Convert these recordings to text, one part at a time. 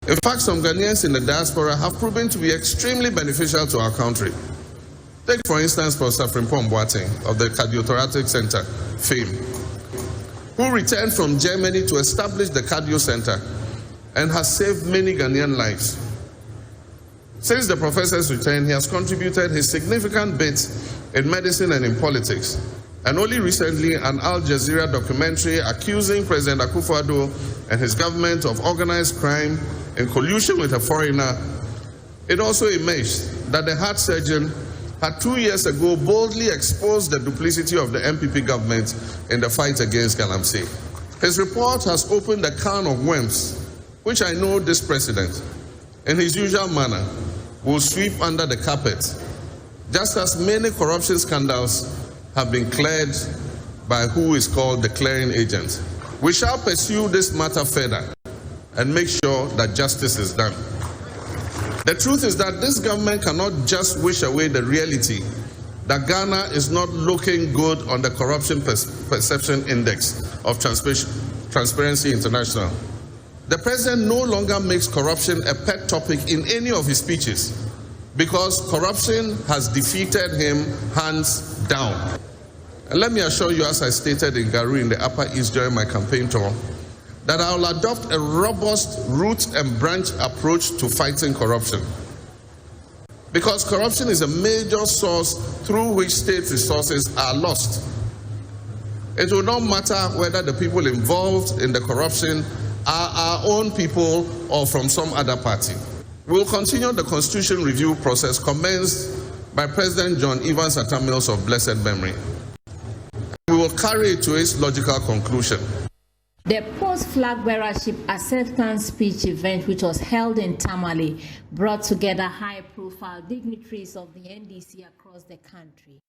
In fact, some Ghanaians in the diaspora have proven to be extremely beneficial to our country. Take, for instance, Professor Frimpong Boateng of the Cardiothoracic Center, fame, who returned from Germany to establish the Cardio Center and has saved many Ghanaian lives. Since the professor's return, he has contributed his significant bit in medicine and in politics. And only recently, an Al Jazeera documentary accusing President Akufo-Addo and his government of organized crime in collusion with a foreigner, it also emerged that the heart surgeon had 2 years ago boldly exposed the duplicity of the MPP government in the fight against Galamsey. His report has opened a can of worms, which I know this president, in his usual manner, will sweep under the carpet, just as many corruption scandals have been cleared by who is called the clearing agent. We shall pursue this matter further and make sure that justice is done. The truth is that this government cannot just wish away the reality that Ghana is not looking good on the Corruption Perception Index of Transparency International. The president no longer makes corruption a pet topic in any of his speeches because corruption has defeated him hands down. And let me assure you, as I stated in Garu in the Upper East during my campaign tour, that I will adopt a robust root and branch approach to fighting corruption. Because corruption is a major source through which state resources are lost. It will not matter whether the people involved in the corruption are our own people or from some other party. We will continue the constitution review process commenced by President John Evans Atta Mills of blessed memory. We will carry it to its logical conclusion. The post-flag bearership acceptance speech event, which was held in Tamale, brought together high-profile dignitaries of the NDC across the country.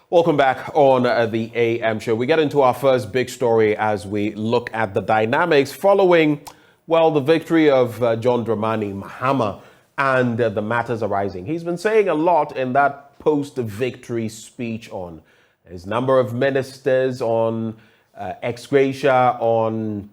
Welcome back on the AM show. We get into our first big story as we look at the dynamics following, well, the victory of John Dramani Mahama and the matters arising. He's been saying a lot in that post-victory speech on his number of ministers, on ex-gratia, on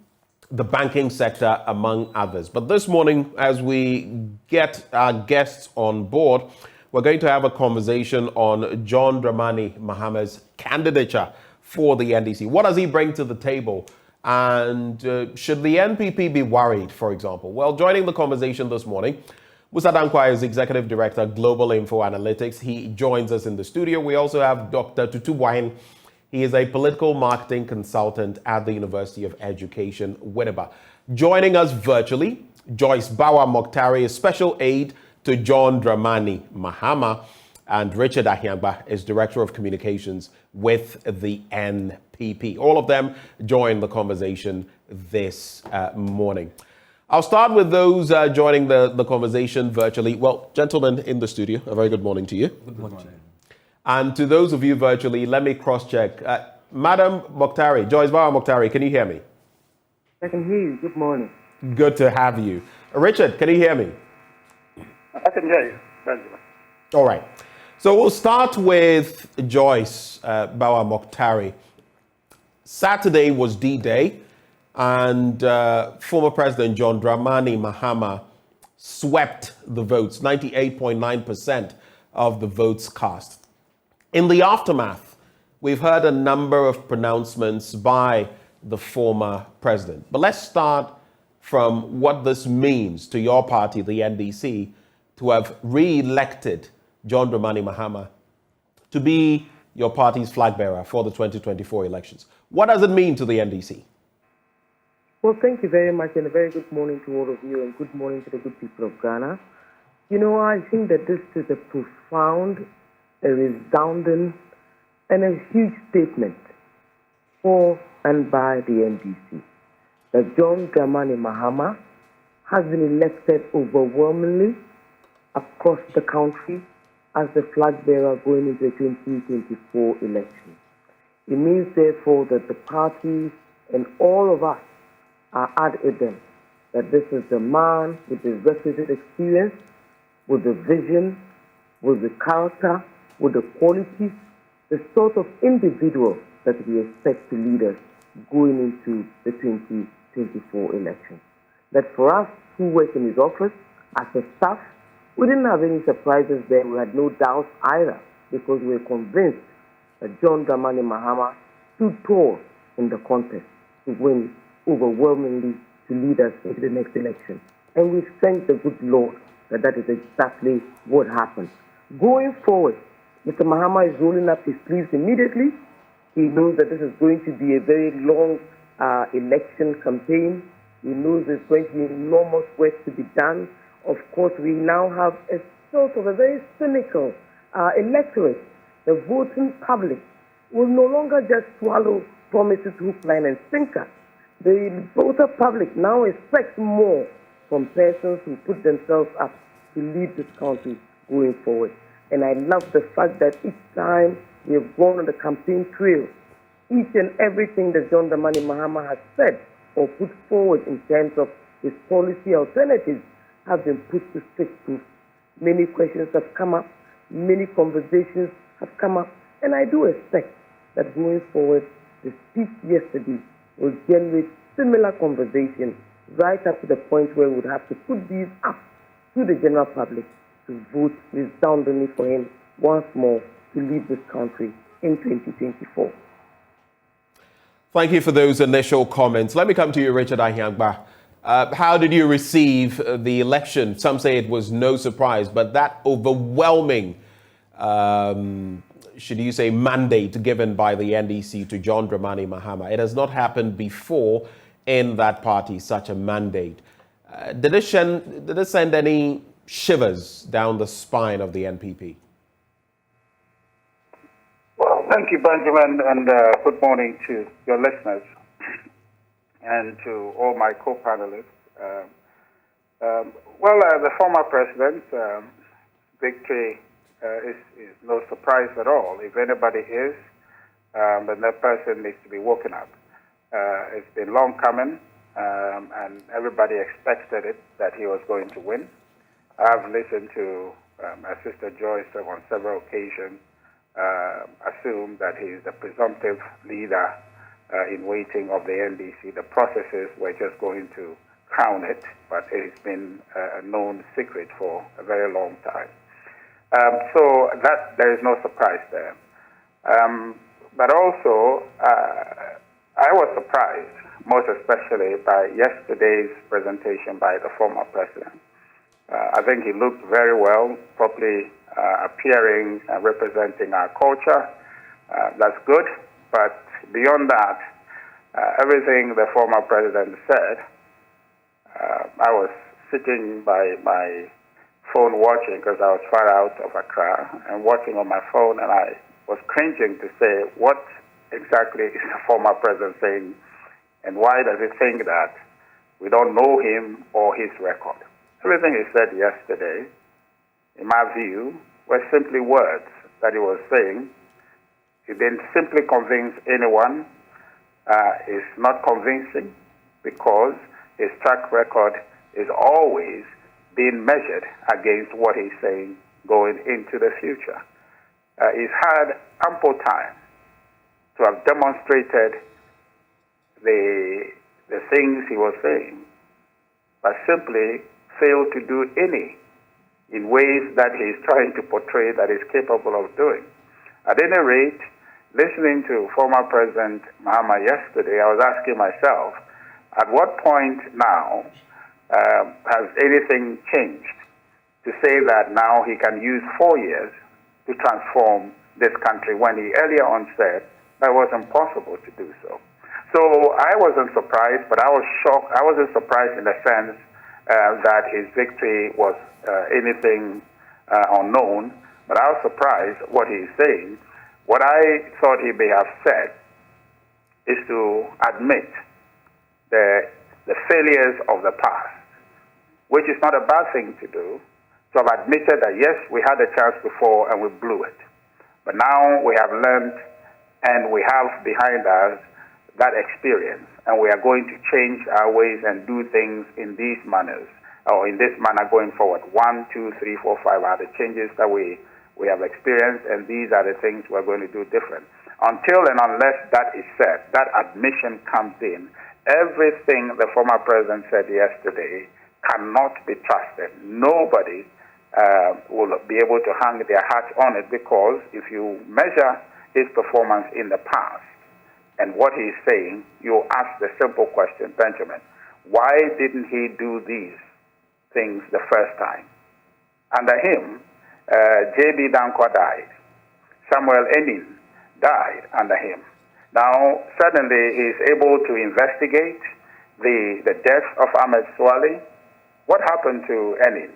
the banking sector, among others. But this morning, as we get our guests on board, we're going to have a conversation on John Dramani Mahama's candidature for the NDC. What does he bring to the table? And should the NPP be worried, for example? Well, joining the conversation this morning, Musa Dankwa is Executive Director, Global Info Analytics. He joins us in the studio. We also have Dr. Tutu Bwahin. He is a political marketing consultant at the University of Education, Winneba. Joining us virtually, Joyce Bawa Mokhtari, a special aide to John Dramani Mahama, and Richard Ahiangba is Director of Communications with the NPP. All of them join the conversation this morning. I'll start with those joining the conversation virtually. Well, gentlemen in the studio, a very good morning to you. Good morning. And to those of you virtually, let me cross-check. Madam Mokhtari, Joyce Bawa Mokhtari, can you hear me? I can hear you. Good morning. Good to have you. Richard, can you hear me? I can hear you. Benjamin. All right. So we'll start with Joyce Bawa Mokhtari. Saturday was D-Day, and former President John Dramani Mahama swept the votes, 98.9% of the votes cast. In the aftermath, we've heard a number of pronouncements by the former president. But let's start from what this means to your party, the NDC, to have re-elected John Dramani Mahama to be your party's flag bearer for the 2024 elections. What does it mean to the NDC? Well, thank you very much, and a very good morning to all of you, and good morning to the good people of Ghana. You know, I think that this is a profound, a resounding, and a huge statement for and by the NDC that John Dramani Mahama has been elected overwhelmingly across the country as the flag bearer going into the 2024 election. It means, therefore, that the party and all of us are evident that this is the man with the requisite experience, with the vision, with the character, with the qualities, the sort of individual that we expect to lead us going into the 2024 election. That for us who work in his office, as a staff, we didn't have any surprises there. We had no doubts either, because we were convinced that John Dramani Mahama stood tall in the contest to win overwhelmingly to lead us into the next election. And we thank the good Lord that that is exactly what happened. Going forward, Mr. Mahama is rolling up his sleeves immediately. He knows that this is going to be a very long election campaign. He knows there's going to be enormous work to be done. Of course, we now have a sort of a very cynical electorate. The voting public will no longer just swallow promises hook, line, and sinker. The voter public now expects more from persons who put themselves up to lead this country going forward. And I love the fact that each time we have gone on the campaign trail, each and everything that John Dramani Mahama has said or put forward in terms of his policy alternatives have been put to strict proof. Many questions have come up, many conversations have come up, and I do expect that going forward, the speech yesterday will generate similar conversation right up to the point where we would have to put these up to the general public to vote resoundingly for him once more to lead this country in 2024. Thank you for those initial comments. Let me come to you, Richard Ahiangba. How did you receive the election? Some say it was no surprise, but that overwhelming, should you say, mandate given by the NDC to John Dramani Mahama. It has not happened before in that party, such a mandate. Did it send any shivers down the spine of the NPP? Well, thank you, Benjamin, and good morning to your listeners and to all my co-panelists. The former president's victory is no surprise at all. If anybody is, then that person needs to be woken up. It's been long coming, and everybody expected it, that he was going to win. I've listened to my sister Joyce on several occasions assume that he's the presumptive leader in waiting of the NDC. The processes were just going to crown it, but it's been a known secret for a very long time. So that there is no surprise there. But also, I was surprised, most especially by yesterday's presentation by the former president. I think he looked very well, properly appearing and representing our culture. That's good, but beyond that, everything the former president said, I was sitting by my phone watching, because I was far out of Accra, and watching on my phone, and I was cringing to say, what exactly is the former president saying, and why does he think that we don't know him or his record? Everything he said yesterday, in my view, were simply words that he was saying. He didn't simply convince anyone. It's not convincing, because his track record is always being measured against what he's saying going into the future. He's had ample time to have demonstrated the things he was saying, but simply failed to do any in ways that he's trying to portray that he's capable of doing. At any rate, listening to former President Mahama yesterday, I was asking myself, at what point now has anything changed to say that now he can use 4 years to transform this country, when he earlier on said that it was impossible to do so? So I wasn't surprised, but I was shocked. I wasn't surprised in the sense that his victory was anything unknown, but I was surprised what he's saying. What I thought he may have said is to admit the failures of the past, which is not a bad thing to do, to have admitted that, yes, we had a chance before and we blew it. But now we have learned and we have behind us that experience, and we are going to change our ways and do things in these manners, or in this manner going forward. 1, 2, 3, 4, 5 are the changes that we have experienced, and these are the things we're going to do different. Until and unless that is said, that admission comes in, everything the former president said yesterday cannot be trusted. Nobody will be able to hang their hat on it, because if you measure his performance in the past and what he's saying, you ask the simple question, Benjamin, why didn't he do these things the first time? Under him, J.B. Danko died. Samuel Enin died under him. Now, suddenly he's able to investigate the death of Ahmed Swale. What happened to Enin?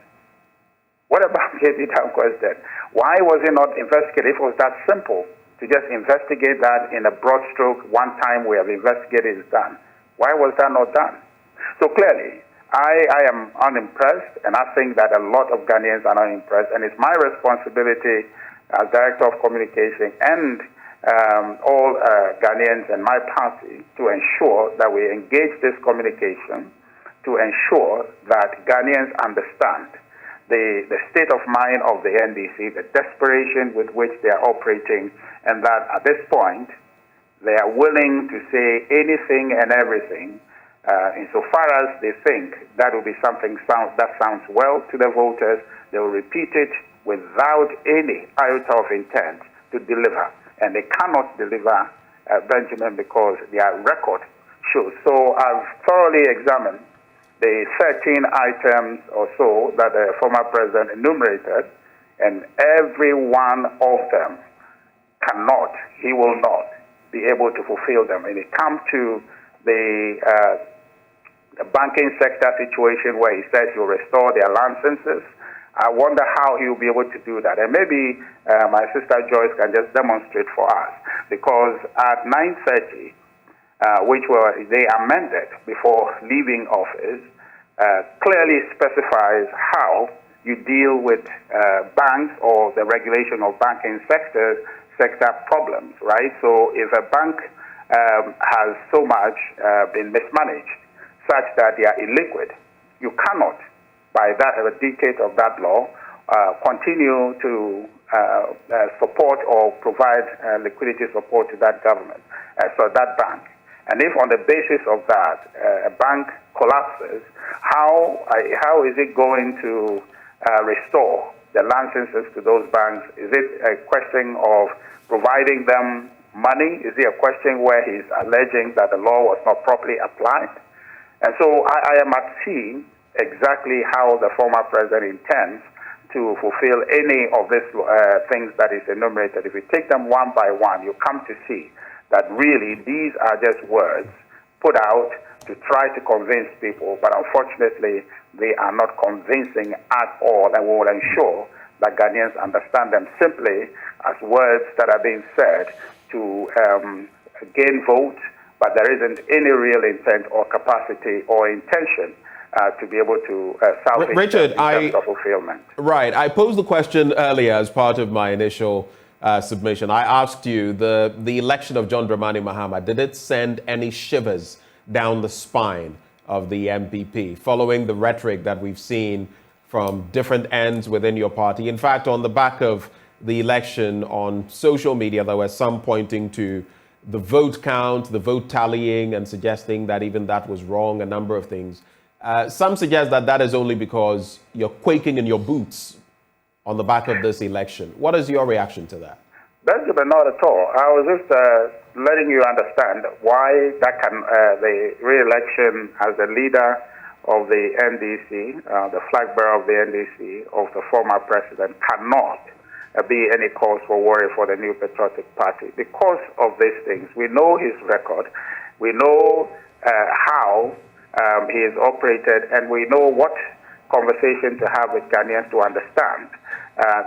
What about J.B. Danko's death? Why was he not investigated? If it was that simple to just investigate that in a broad stroke, one time we have investigated, it's done. Why was that not done? So clearly, I am unimpressed, and I think that a lot of Ghanaians are not impressed, and it's my responsibility as Director of Communication and all Ghanaians and my party to ensure that we engage this communication, to ensure that Ghanaians understand the state of mind of the NDC, the desperation with which they are operating, and that at this point they are willing to say anything and everything insofar as they think that will be something that sounds well to the voters. They will repeat it without any iota of intent to deliver. And they cannot deliver, Benjamin, because their record shows. So I've thoroughly examined the 13 items or so that the former president enumerated, and every one of them he will not be able to fulfill them. And it comes to the banking sector situation where he says he'll restore their licenses. I wonder how he will be able to do that. And maybe my sister Joyce can just demonstrate for us, because at 9:30, which they amended before leaving office, clearly specifies how you deal with banks or the regulation of banking sector problems, right? So if a bank has so much been mismanaged such that they are illiquid, you cannot, by that dictate of that law, continue to support or provide liquidity support to that government, so that bank. And if on the basis of that a bank collapses, how is it going to restore the licenses to those banks? Is it a question of providing them money? Is it a question where he's alleging that the law was not properly applied? And so I am at sea exactly how the former president intends to fulfill any of these things that is enumerated. If you take them one by one, you come to see that really these are just words put out to try to convince people, but unfortunately they are not convincing at all, and we will ensure that Ghanaians understand them simply as words that are being said to gain votes, but there isn't any real intent or capacity or intention to be able to salvage Richard, in terms of fulfillment. Right. I posed the question earlier as part of my initial submission. I asked you, the election of John Dramani Mahama, did it send any shivers down the spine of the MPP following the rhetoric that we've seen from different ends within your party? In fact, on the back of the election on social media, there were some pointing to the vote count, the vote tallying, and suggesting that even that was wrong, a number of things. Some suggest that that is only because you're quaking in your boots on the back of this election. What is your reaction to that? Benjamin, not at all. I was just letting you understand why that the re-election as the leader of the NDC, the flag bearer of the NDC, of the former president, cannot be any cause for worry for the New Patriotic Party. Because of these things, we know his record, we know how he is operated, and we know what conversation to have with Ghanaians to understand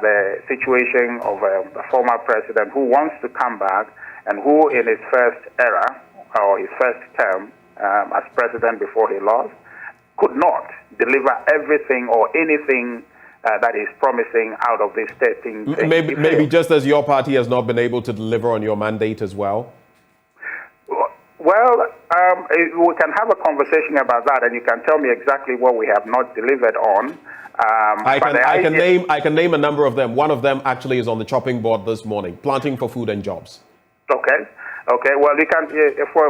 the situation of a former president who wants to come back and who in his first era or his first term as president before he lost could not deliver everything or anything that is promising out of these 13 things. Maybe just as your party has not been able to deliver on your mandate as well? Well, we can have a conversation about that, and you can tell me exactly what we have not delivered on. I can name a number of them. One of them actually is on the chopping board this morning: planting for food and jobs. Okay. Okay. Well, you can,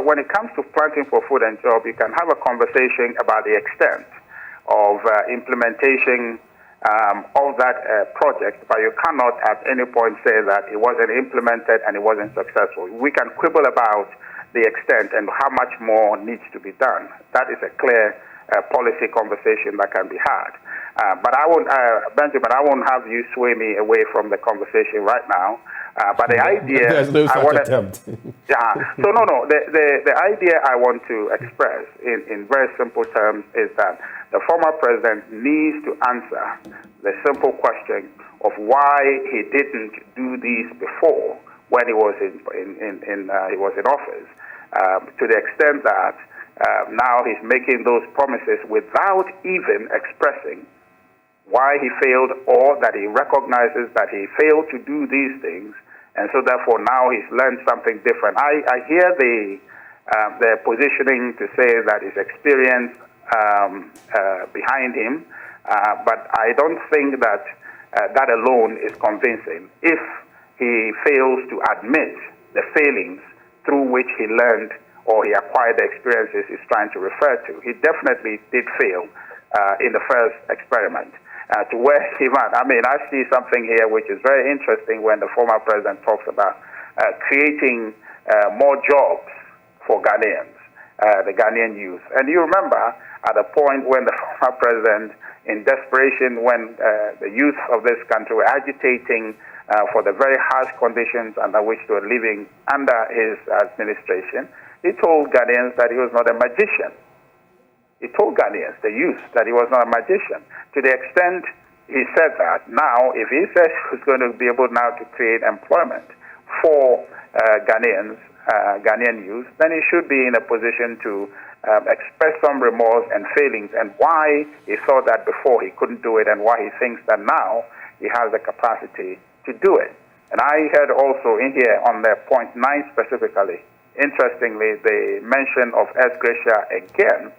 when it comes to planting for food and job, you can have a conversation about the extent of implementation of that project, but you cannot at any point say that it wasn't implemented and it wasn't successful. We can quibble about the extent and how much more needs to be done. That is a clear policy conversation that can be had. But I won't, Benjamin, I won't have you sway me away from the conversation right now. But the idea, there's no such attempt. Yeah. So no. The idea I want to express in very simple terms is that the former president needs to answer the simple question of why he didn't do these before when he was in office. To the extent that now he's making those promises without even expressing why he failed, or that he recognizes that he failed to do these things, and so therefore now he's learned something different. I hear the positioning to say that his experience behind him, but I don't think that that alone is convincing. If he fails to admit the failings through which he learned or he acquired the experiences he's trying to refer to, he definitely did fail in the first experiment. To where he went. I mean, I see something here which is very interesting when the former president talks about creating more jobs for Ghanaians, the Ghanaian youth. And you remember at the point when the former president, in desperation, when the youth of this country were agitating for the very harsh conditions under which they were living under his administration, he told Ghanaians that he was not a magician. He told Ghanaians, the youth, that he was not a magician. To the extent he said that, now, if he says he's going to be able now to create employment for Ghanaian youth, then he should be in a position to express some remorse and failings, and why he thought that before he couldn't do it, and why he thinks that now he has the capacity to do it. And I heard also in here on the point 9 specifically, interestingly, the mention of ex-gratia again.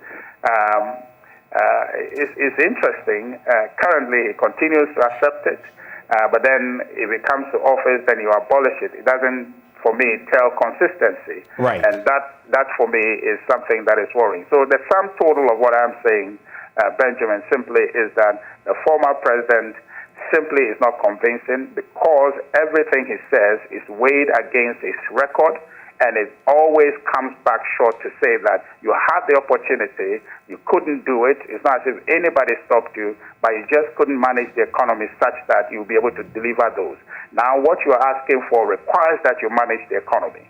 Is interesting. Currently, he continues to accept it, but then if it comes to office, then you abolish it. It doesn't, for me, tell consistency. Right. And that for me, is something that is worrying. So the sum total of what I'm saying, Benjamin, simply is that the former president simply is not convincing, because everything he says is weighed against his record, and it always comes back short to say that you had the opportunity, you couldn't do it. It's not as if anybody stopped you, but you just couldn't manage the economy such that you'll be able to deliver those. Now, what you're asking for requires that you manage the economy.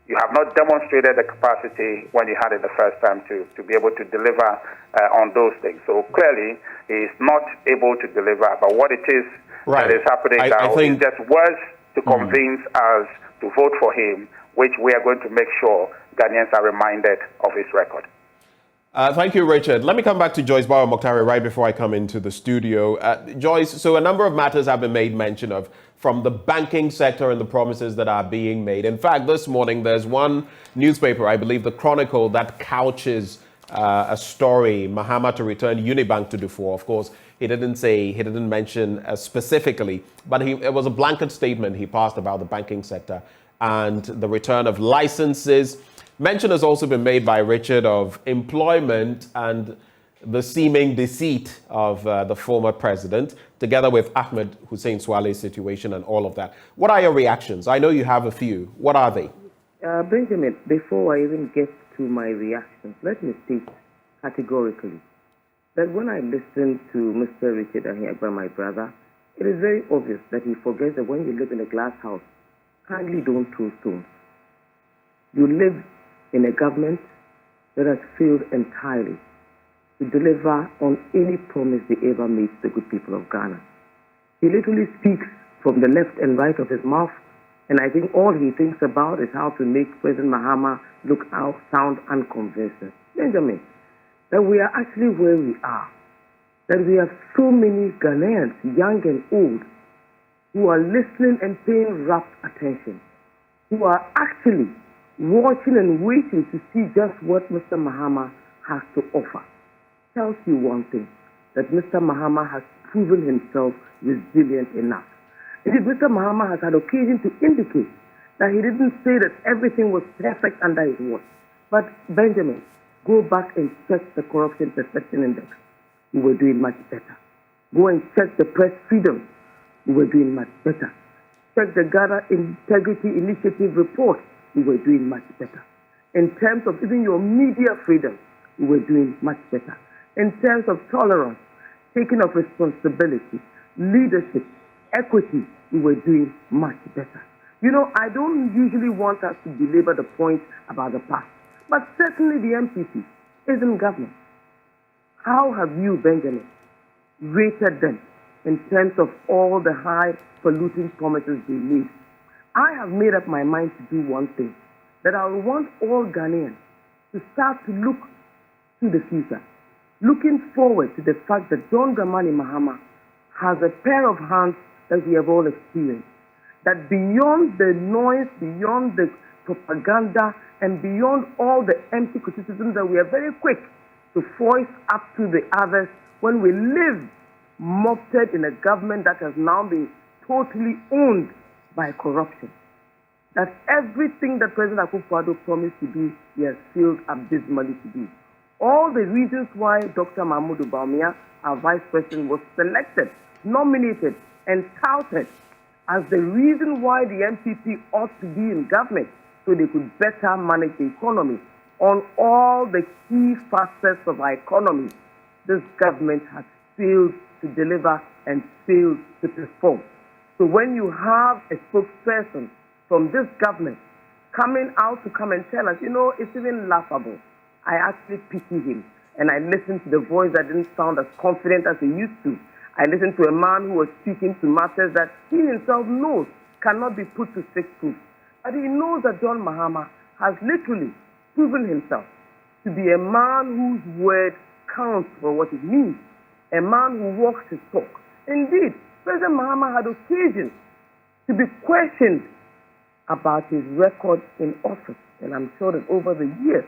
You have not demonstrated the capacity when you had it the first time to be able to deliver on those things. So clearly, he is not able to deliver. But what it is that is happening now is just words to convince us to vote for him, which we are going to make sure Ghanaians are reminded of his record. Thank you, Richard. Let me come back to Joyce Bawuah-Mokhtari right before I come into the studio. Joyce, so a number of matters have been made mention of from the banking sector and the promises that are being made. In fact, this morning, there's one newspaper, I believe the Chronicle, that couches a story, Mahama to return Unibank to default. Of course, he didn't mention specifically, but it was a blanket statement he passed about the banking sector and the return of licenses. Mention has also been made by Richard of employment and the seeming deceit of the former president, together with Ahmed Hussein Swale's situation and all of that. What are your reactions? I know you have a few. What are they? Benjamin, before I even get to my reactions, let me state categorically that when I listen to Mr. Richard Ahiagba, my brother, it is very obvious that he forgets that when you live in a glass house, kindly don't throw stones. You live in a government that has failed entirely to deliver on any promise they ever made to the good people of Ghana. He literally speaks from the left and right of his mouth, and I think all he thinks about is how to make President Mahama look out, sound unconvincing. Benjamin, that we are actually where we are, that we have so many Ghanaians, young and old, who are listening and paying rapt attention, who are actually watching and waiting to see just what Mr. Mahama has to offer. Tells you one thing, that Mr. Mahama has proven himself resilient enough. Indeed, Mr. Mahama has had occasion to indicate that he didn't say that everything was perfect under his watch. But Benjamin, go back and check the Corruption Perception Index. We were doing much better. Go and check the press freedom. We were doing much better. Check the Ghana Integrity Initiative report. We were doing much better. In terms of even your media freedom, we were doing much better. In terms of tolerance, taking of responsibility, leadership, equity, we were doing much better. You know, I don't usually want us to belabor the point about the past, but certainly the MPP is in government. How have you, Benjamin, rated them in terms of all the high polluting promises they made? I have made up my mind to do one thing, that I want all Ghanaians to start to look to the future, looking forward to the fact that John Dramani Mahama has a pair of hands that we have all experienced. That beyond the noise, beyond the propaganda, and beyond all the empty criticism that we are very quick to voice up to the others when we live mocked in a government that has now been totally owned by corruption. That everything that President Akufo-Addo promised to do, he has failed abysmally to do. All the reasons why Dr. Mahmoud Bawumia, our vice president, was selected, nominated, and touted as the reason why the MPP ought to be in government so they could better manage the economy. On all the key facets of our economy, this government has failed to deliver and failed to perform. So when you have a spokesperson from this government coming out to come and tell us, you know, it's even laughable. I actually pity him. And I listened to the voice that didn't sound as confident as he used to. I listened to a man who was speaking to matters that he himself knows cannot be put to strict proof. But he knows that John Mahama has literally proven himself to be a man whose word counts for what it means, a man who walks his talk. Indeed, President Mahama had occasion to be questioned about his record in office, and I'm sure that over the years,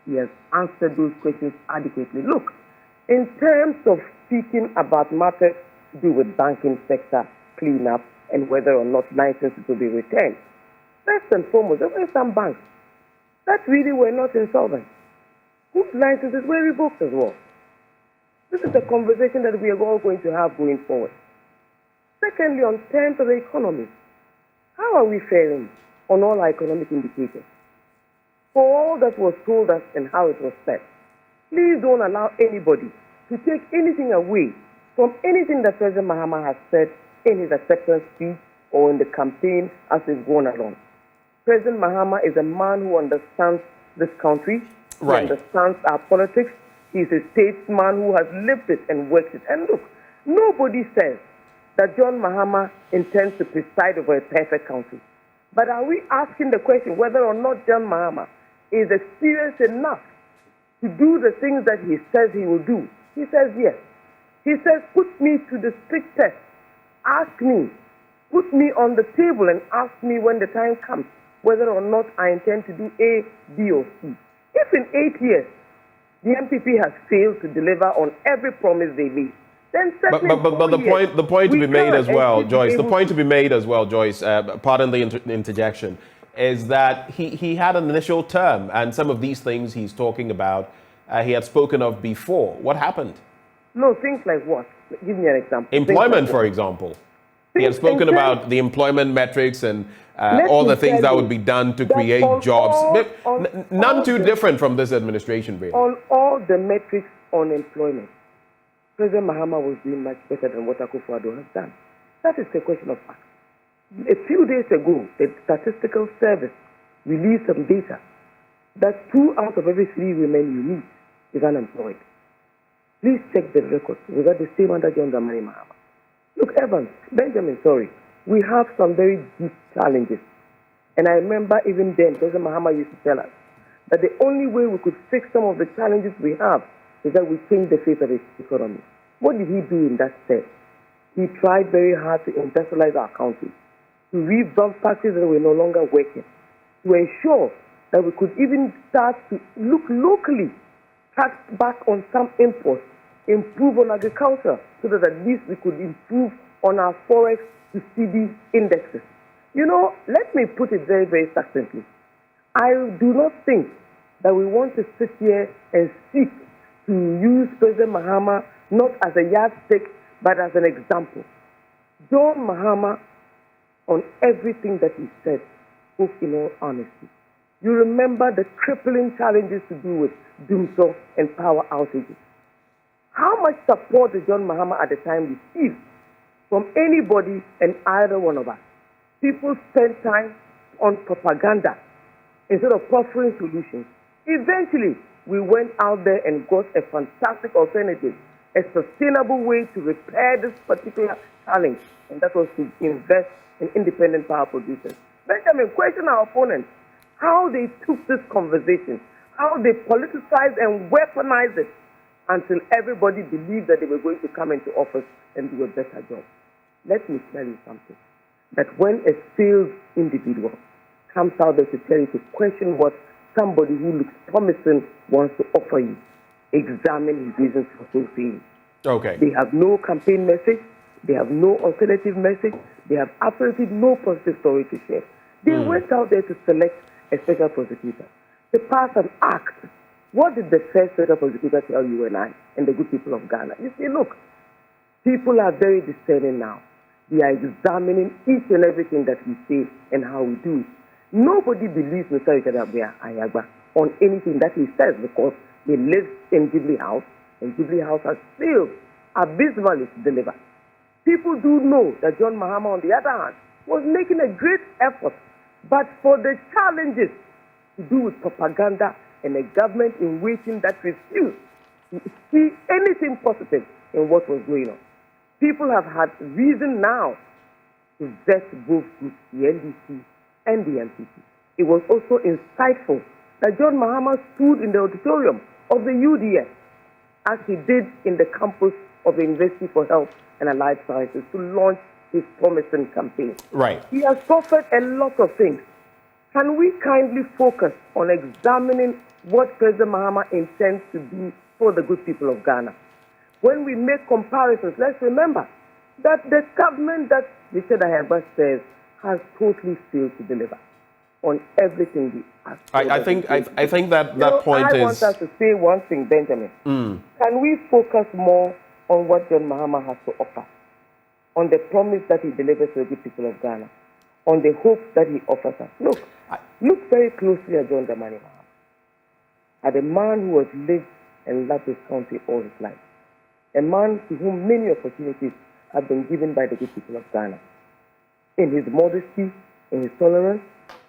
he has answered those questions adequately. Look, in terms of speaking about matters to do with banking sector cleanup and whether or not licenses will be returned, first and foremost, there were some banks that really were not insolvent, whose licenses were revoked as well. This is the conversation that we are all going to have going forward. Secondly, on terms of the economy, how are we faring on all our economic indicators? For all that was told us and how it was said, please don't allow anybody to take anything away from anything that President Mahama has said in his acceptance speech or in the campaign as he's gone along. President Mahama is a man who understands this country, right. He understands our politics, he's a statesman who has lived it and worked it. And look, nobody says that John Mahama intends to preside over a perfect country. But are we asking the question whether or not John Mahama is experienced enough to do the things that he says he will do? He says yes. He says, put me to the strict test. Ask me. Put me on the table and ask me when the time comes whether or not I intend to do A, B, or C. If in 8 years the MPP has failed to deliver on every promise they made, then certainly but the point to be made as well, Joyce. The point to be made as well, Joyce. Pardon the interjection, is that he had an initial term, and some of these things he's talking about, he had spoken of before. What happened? No, things like what? Give me an example. Employment, for example. He had spoken about the employment metrics and all the things that would be done to create jobs. None too different from this administration, really. On all the metrics on employment, President Mahama was doing much better than what Akufo-Addo has done. That is a question of fact. A few days ago, the Statistical Service released some data that 2 out of every 3 women you meet is unemployed. Please check the records. Was that the same under John Dramani Mahama? Look, Benjamin, we have some very deep challenges. And I remember even then, President Mahama used to tell us that the only way we could fix some of the challenges we have is that we change the face of the economy. What did he do in that stead? He tried very hard to industrialize our country, to revamp factories that were no longer working, to ensure that we could even start to look locally, cut back on some imports, improve on agriculture, so that at least we could improve on our forex to CD indexes. You know, let me put it very, very succinctly. I do not think that we want to sit here and seek to use President Mahama not as a yardstick, but as an example. John Mahama, on everything that he said, spoke in all honesty. You remember the crippling challenges to do with doomsday and power outages. How much support did John Mahama at the time receive from anybody and either one of us? People spent time on propaganda instead of proffering solutions. Eventually, we went out there and got a fantastic alternative, a sustainable way to repair this particular challenge, and that was to invest in independent power producers. Benjamin, question our opponents how they took this conversation, how they politicized and weaponized it until everybody believed that they were going to come into office and do a better job. Let me tell you something, that when a failed individual comes out there to tell you to question what somebody who looks promising wants to offer you, examine his reasons for so saying. Okay. They have no campaign message. They have no alternative message. They have absolutely no positive story to share. They went out there to select a special prosecutor. They passed an act. What did the first special prosecutor tell you and I and the good people of Ghana? You say, look, people are very discerning now. They are examining each and everything that we say and how we do it. Nobody believes Mr. Richard Ayagba on anything that he says because he lives in Jubilee House, and Jubilee House has failed abysmally to deliver. People do know that John Mahama, on the other hand, was making a great effort, but for the challenges to do with propaganda and a government in waiting that refused to see anything positive in what was going on. People have had reason now to vet both groups, the NDC and the MPP. It was also insightful that John Mahama stood in the auditorium of the UDS as he did in the campus of the University for Health and Allied Sciences to launch his promising campaign. Right. He has suffered a lot of things. Can we kindly focus on examining what President Mahama intends to do for the good people of Ghana? When we make comparisons, let's remember that the government that Richard Ayagba says has totally failed to deliver on everything we ask. I think that point I want us to say one thing, Benjamin. Can we focus more on what John Mahama has to offer, on the promise that he delivers to the good people of Ghana, on the hope that he offers us? Look very closely at John Dramani Mahama, at a man who has lived and loved his country all his life, a man to whom many opportunities have been given by the good people of Ghana. In his modesty, in his tolerance,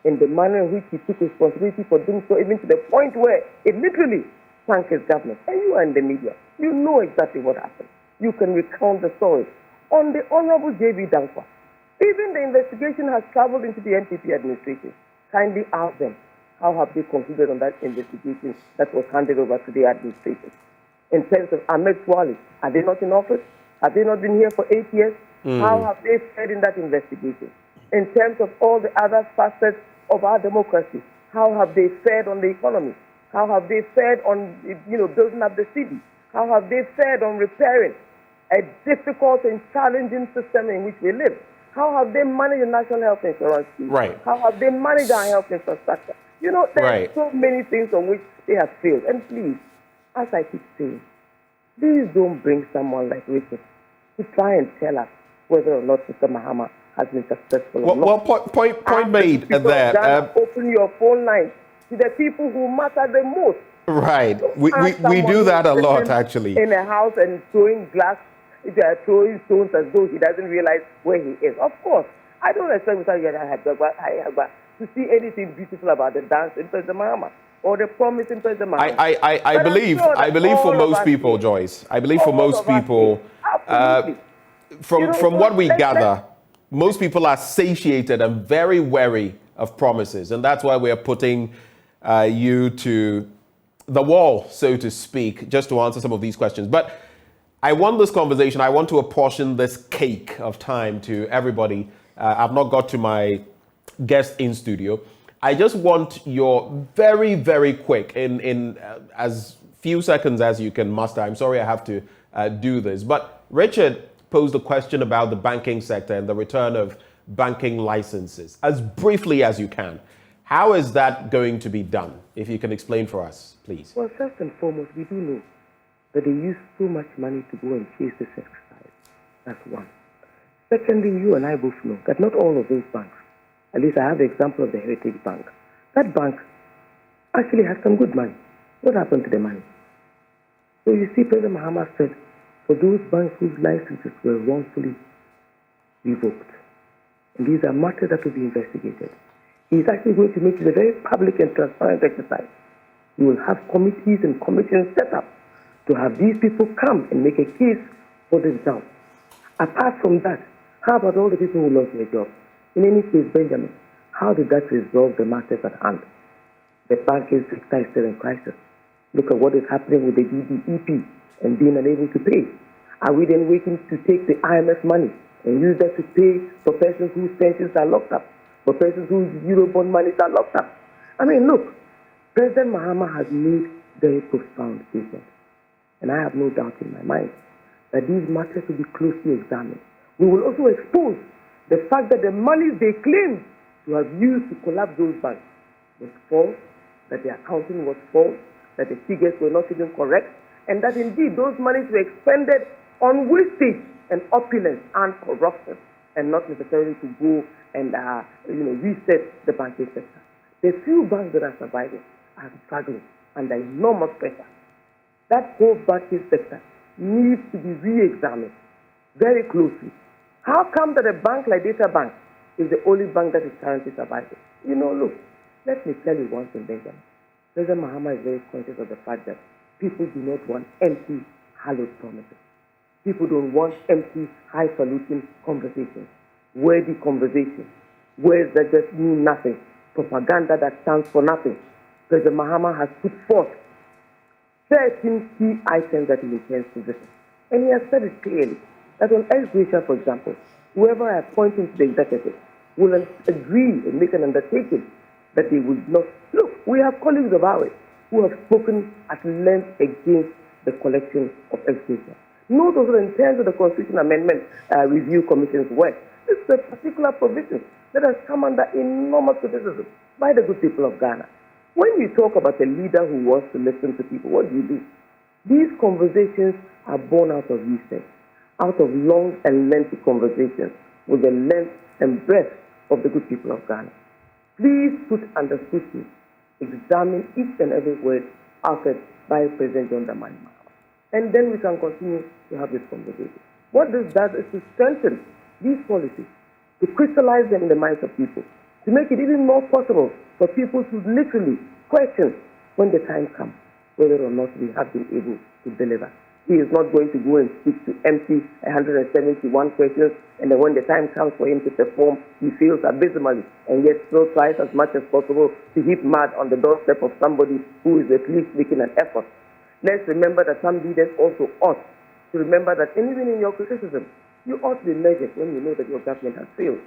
in the manner in which he took responsibility for doing so, even to the point where it literally sank his government. And you are in the media. You know exactly what happened. You can recount the story. On the Honorable J.B. Dankwa, even the investigation has traveled into the NPP administration. Kindly ask them, how have they concluded on that investigation that was handed over to the administration? In terms of Ahmed Swali, are they not in office? Have they not been here for 8 years? How have they fared in that investigation? In terms of all the other facets of our democracy, how have they fared on the economy? How have they fared on, building up the city? How have they fared on repairing a difficult and challenging system in which we live? How have they managed the national health insurance scheme? Right. How have they managed our health infrastructure? There are so many things on which they have failed. And please, as I keep saying, please don't bring someone like Richard to try and tell us whether or not Mr. Mahama has been successful or not. Well, point made there. Open your phone lines to the people who matter the most. Right. We do that a lot, actually. In a house and throwing glass, throwing stones as though he doesn't realize where he is. Of course, I don't expect Mr. Ayagba to see anything beautiful about the dance in President Mahama or the promise in President Mahama. I believe for most people, Joyce. I believe for most people, from what we gather, most people are satiated and very wary of promises, and that's why we are putting you to the wall, so to speak, just to answer some of these questions. But I want this conversation, I want to apportion this cake of time to everybody. I've not got to my guest in studio. I just want your very, very quick, in as few seconds as you can muster. I'm sorry I have to do this, but Richard posed a question about the banking sector and the return of banking licenses. As briefly as you can, how is that going to be done? If you can explain for us, please. Well, first and foremost, we do know that they use so much money to go and chase this exercise. That's one. Secondly, you and I both know that not all of those banks, at least I have the example of the Heritage Bank, that bank actually has some good money. What happened to the money? So you see, President Mahama said, for those banks whose licenses were wrongfully revoked, and these are matters that will be investigated, he's actually going to make it a very public and transparent exercise. We will have committees and commissions set up to have these people come and make a case for themselves. Apart from that, how about all the people who lost their jobs? In any case, Benjamin, how did that resolve the matters at hand? The banking sector is still in crisis. Look at what is happening with the DDEP and being unable to pay. Are we then waiting to take the IMF money and use that to pay for persons whose pensions are locked up, for persons whose Eurobond monies are locked up? I mean, look, President Mahama has made very profound statements. And I have no doubt in my mind that these matters will be closely examined. We will also expose the fact that the monies they claim to have used to collapse those banks was false, that the accounting was false, that the figures were not even correct, and that indeed those monies were expended on wastage and opulence and corruption, and not necessarily to go and reset the banking sector. The few banks that are surviving are struggling under enormous pressure. That whole banking sector needs to be re-examined very closely. How come that a bank like Data Bank is the only bank that is currently surviving? Look, let me tell you one thing, Benjamin. President Mahama is very conscious of the fact that people do not want empty, hallowed promises. People don't want empty, highfalutin conversations, wordy conversations, words that just mean nothing, propaganda that stands for nothing. President Mahama has put forth 13 key items that he intends to visit. And he has said it clearly, that on ex-gratia, for example, whoever I appoint into the executive will agree and make an undertaking that they will not. Look, we have colleagues of ours who have spoken at length against the collection of ex-gratia. Note also in terms of the Constitution Amendment Review Commission's work, this is a particular provision that has come under enormous criticism by the good people of Ghana. When you talk about a leader who wants to listen to people, what do? These conversations are born out of research, out of long and lengthy conversations with the length and breadth of the good people of Ghana. Please put under scrutiny, examine each and every word uttered by President John Dramani Mahama. And then we can continue to have this conversation. What this does is to strengthen these policies, to crystallize them in the minds of people, to make it even more possible for people to literally question when the time comes whether or not we have been able to deliver. He is not going to go and speak to empty 171 questions, and then when the time comes for him to perform, he fails abysmally, and yet still tries as much as possible to heap mud on the doorstep of somebody who is at least making an effort. Let's remember that some leaders also ought to remember that even in your criticism, you ought to be measured when you know that your government has failed.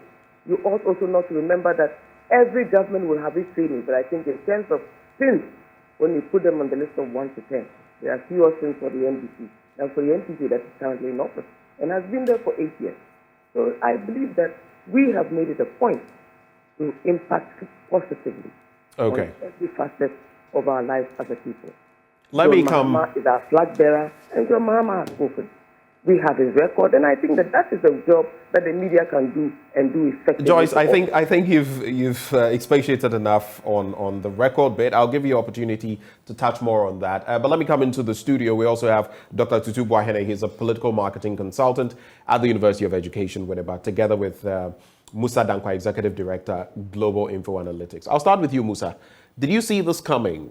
You ought also not to remember that every government will have its failings, but I think in terms of sins, when you put them on the list of 1 to 10, there are fewer sins for the NDC than for the NPP that is currently in office and has been there for 8 years. So I believe that we have made it a point to impact positively on every facet of our lives as a people. Mahama is our flag bearer, and John Mahama has spoken. We have his record, and I think that is a job that the media can do and do effectively. Joyce, I think you've expatiated enough on the record bit. I'll give you opportunity to touch more on that. But let me come into the studio. We also have Dr. Tutu Boahene. He's a political marketing consultant at the University of Education, Winneba, together with Musa Dankwa, Executive Director, Global Info Analytics. I'll start with you, Musa. Did you see this coming?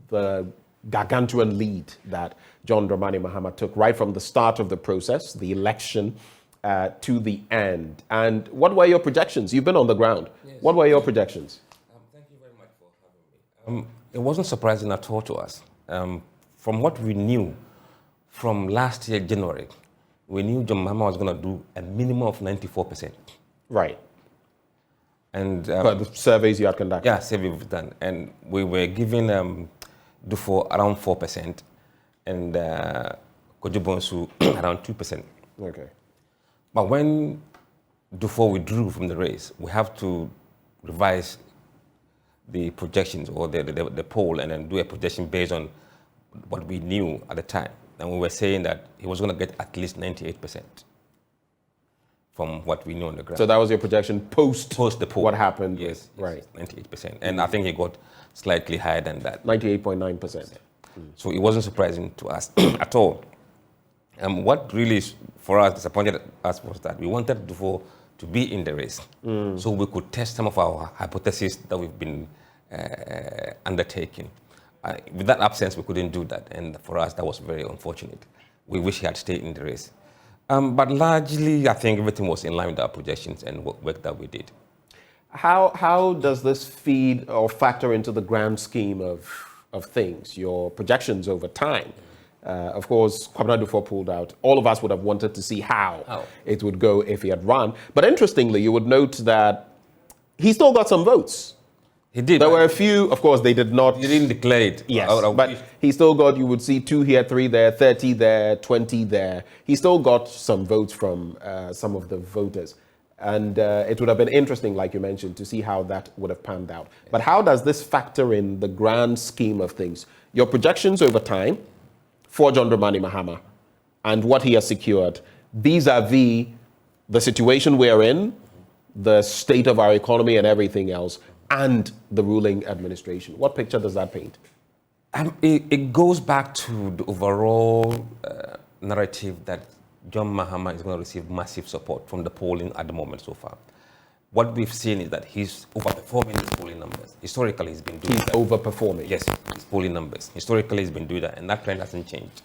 The gargantuan lead that John Dramani Mahama took right from the start of the process, the election, to the end. And what were your projections? You've been on the ground. Yes. What were your projections? Thank you very much for having me. It wasn't surprising at all to us. From what we knew from last year, January, we knew John Mahama was going to do a minimum of 94%. Right. And but the surveys you had conducted? Yeah, surveys we've done. And we were given for around 4%, and Kojo Bonsu around 2%. Okay. But when Dufour withdrew from the race, we have to revise the projections or the poll and then do a projection based on what we knew at the time. And we were saying that he was going to get at least 98% from what we knew on the ground. So that was your projection post the poll. What happened? Yes, right. 98%. And I think he got slightly higher than that. 98.9%. So it wasn't surprising to us at all. What really, for us, disappointed us was that we wanted Dufour to be in the race so we could test some of our hypotheses that we've been undertaking. With that absence, we couldn't do that. And for us, that was very unfortunate. We wish he had stayed in the race. But largely, I think everything was in line with our projections and work that we did. How does this feed or factor into the grand scheme of things, your projections over time? Of course, Kwabena Dufour pulled out. All of us would have wanted to see how it would go if he had run. But interestingly, you would note that he still got some votes. He did. There were a few, of course, they did not. He didn't declare it. Yes, but he still got, you would see 2 here, 3 there, 30 there, 20 there. He still got some votes from some of the voters. And it would have been interesting, like you mentioned, to see how that would have panned out. But how does this factor in the grand scheme of things? Your projections over time for John Dramani Mahama and what he has secured vis-a-vis the situation we're in, the state of our economy and everything else, and the ruling administration. What picture does that paint? It goes back to the overall narrative that John Mahama is going to receive massive support from the polling at the moment so far. What we've seen is that he's overperforming his polling numbers. Historically, he's been doing that. He's overperforming? Yes, his polling numbers. Historically, he's been doing that, and that trend hasn't changed.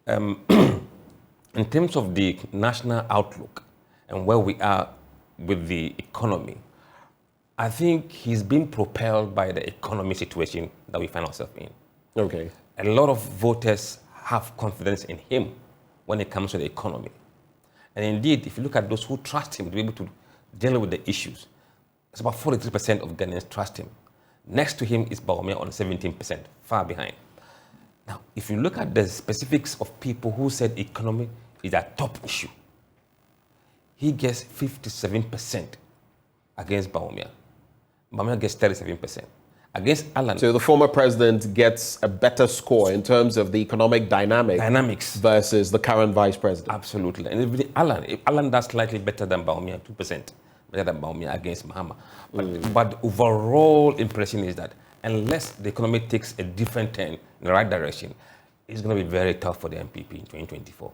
In terms of the national outlook and where we are with the economy, I think he's been propelled by the economy situation that we find ourselves in. Okay. A lot of voters have confidence in him when it comes to the economy. And indeed, if you look at those who trust him to be able to deal with the issues, it's about 43% of Ghanaians trust him. Next to him is Bawumia on 17%, far behind. Now, if you look at the specifics of people who said economy is a top issue, he gets 57% against Bawumia. Bawumia gets 37%. Against Alan. So the former president gets a better score in terms of the economic dynamics versus the current vice president. Absolutely. And if Alan does slightly better than Bawumia, 2% better than Bawumia against Mahama. But the overall impression is that unless the economy takes a different turn in the right direction, it's going to be very tough for the MPP in 2024.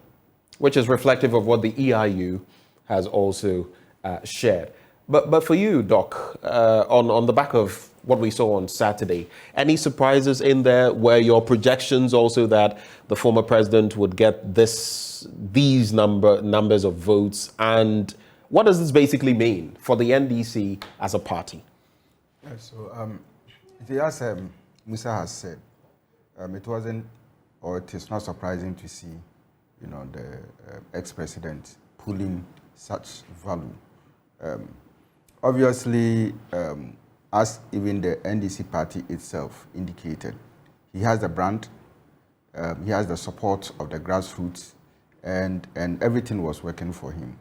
Which is reflective of what the EIU has also shared. But for you, Doc, on the back of what we saw on Saturday, any surprises in there? Were your projections also that the former president would get these numbers of votes? And what does this basically mean for the NDC as a party? Yeah, so, as Musa has said, it wasn't, or it is not surprising to see, the ex-president pulling such value. Obviously, as even the NDC party itself indicated, he has the brand, he has the support of the grassroots, and everything was working for him.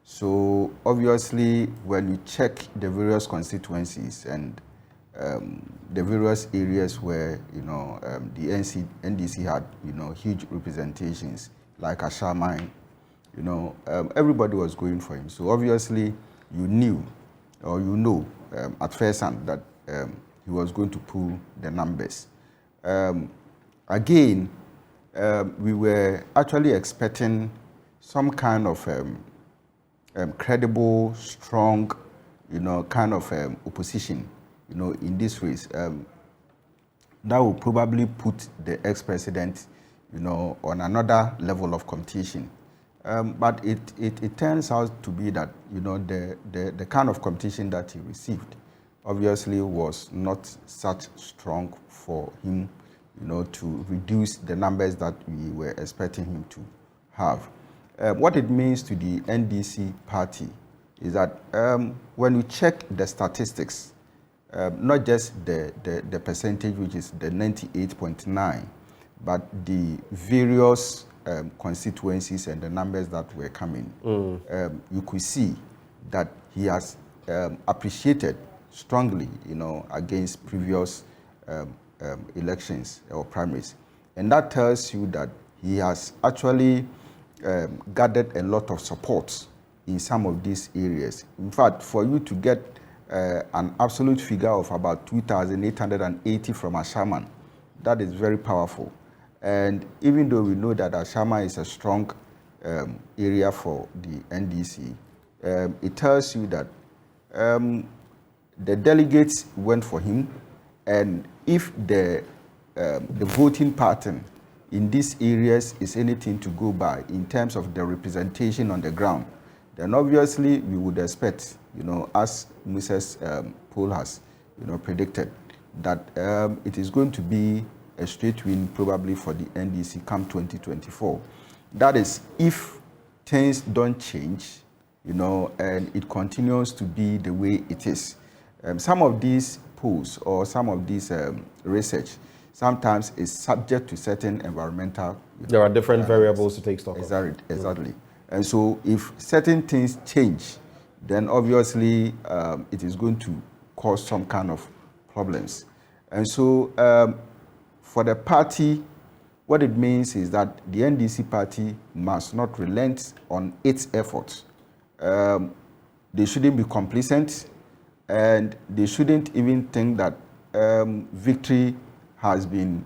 So obviously, when you check the various constituencies and the various areas where the NDC had huge representations, like Ashaman, everybody was going for him. So obviously, you knew, or at first hand that he was going to pull the numbers. Again, we were actually expecting some kind of credible, strong, kind of opposition, in this race. That will probably put the ex-president, on another level of competition. But it turns out to be that the kind of competition that he received obviously was not such strong for him to reduce the numbers that we were expecting him to have. What it means to the NDC party is that when you check the statistics, not just the percentage, which is the 98.9, but the various constituencies and the numbers that were coming, you could see that he has appreciated strongly, against previous elections or primaries. And that tells you that he has actually gathered a lot of support in some of these areas. In fact, for you to get an absolute figure of about 2,880 from Ashaman, that is very powerful. And even though we know that Ashama is a strong area for the NDC, it tells you that the delegates went for him, and if the voting pattern in these areas is anything to go by in terms of the representation on the ground, then obviously we would expect, as Mrs. Poll has, predicted, that it is going to be a straight win probably for the NDC come 2024. That is, if things don't change, and it continues to be the way it is. Some of these polls or some of this research sometimes is subject to certain environmental... There are different variables to take stock of. Exactly. And so if certain things change, then obviously it is going to cause some kind of problems. And so for the party, what it means is that the NDC party must not relent on its efforts. They shouldn't be complacent, and they shouldn't even think that victory has been,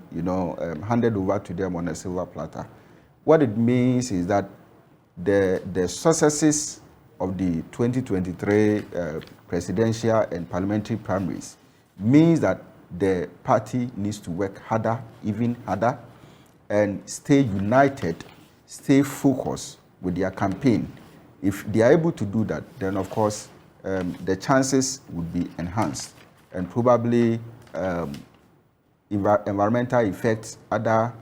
handed over to them on a silver platter. What it means is that the successes of the 2023 presidential and parliamentary primaries means that the party needs to work harder, even harder, and stay united, stay focused with their campaign. If they are able to do that, then of course the chances would be enhanced, and probably environmental effects, other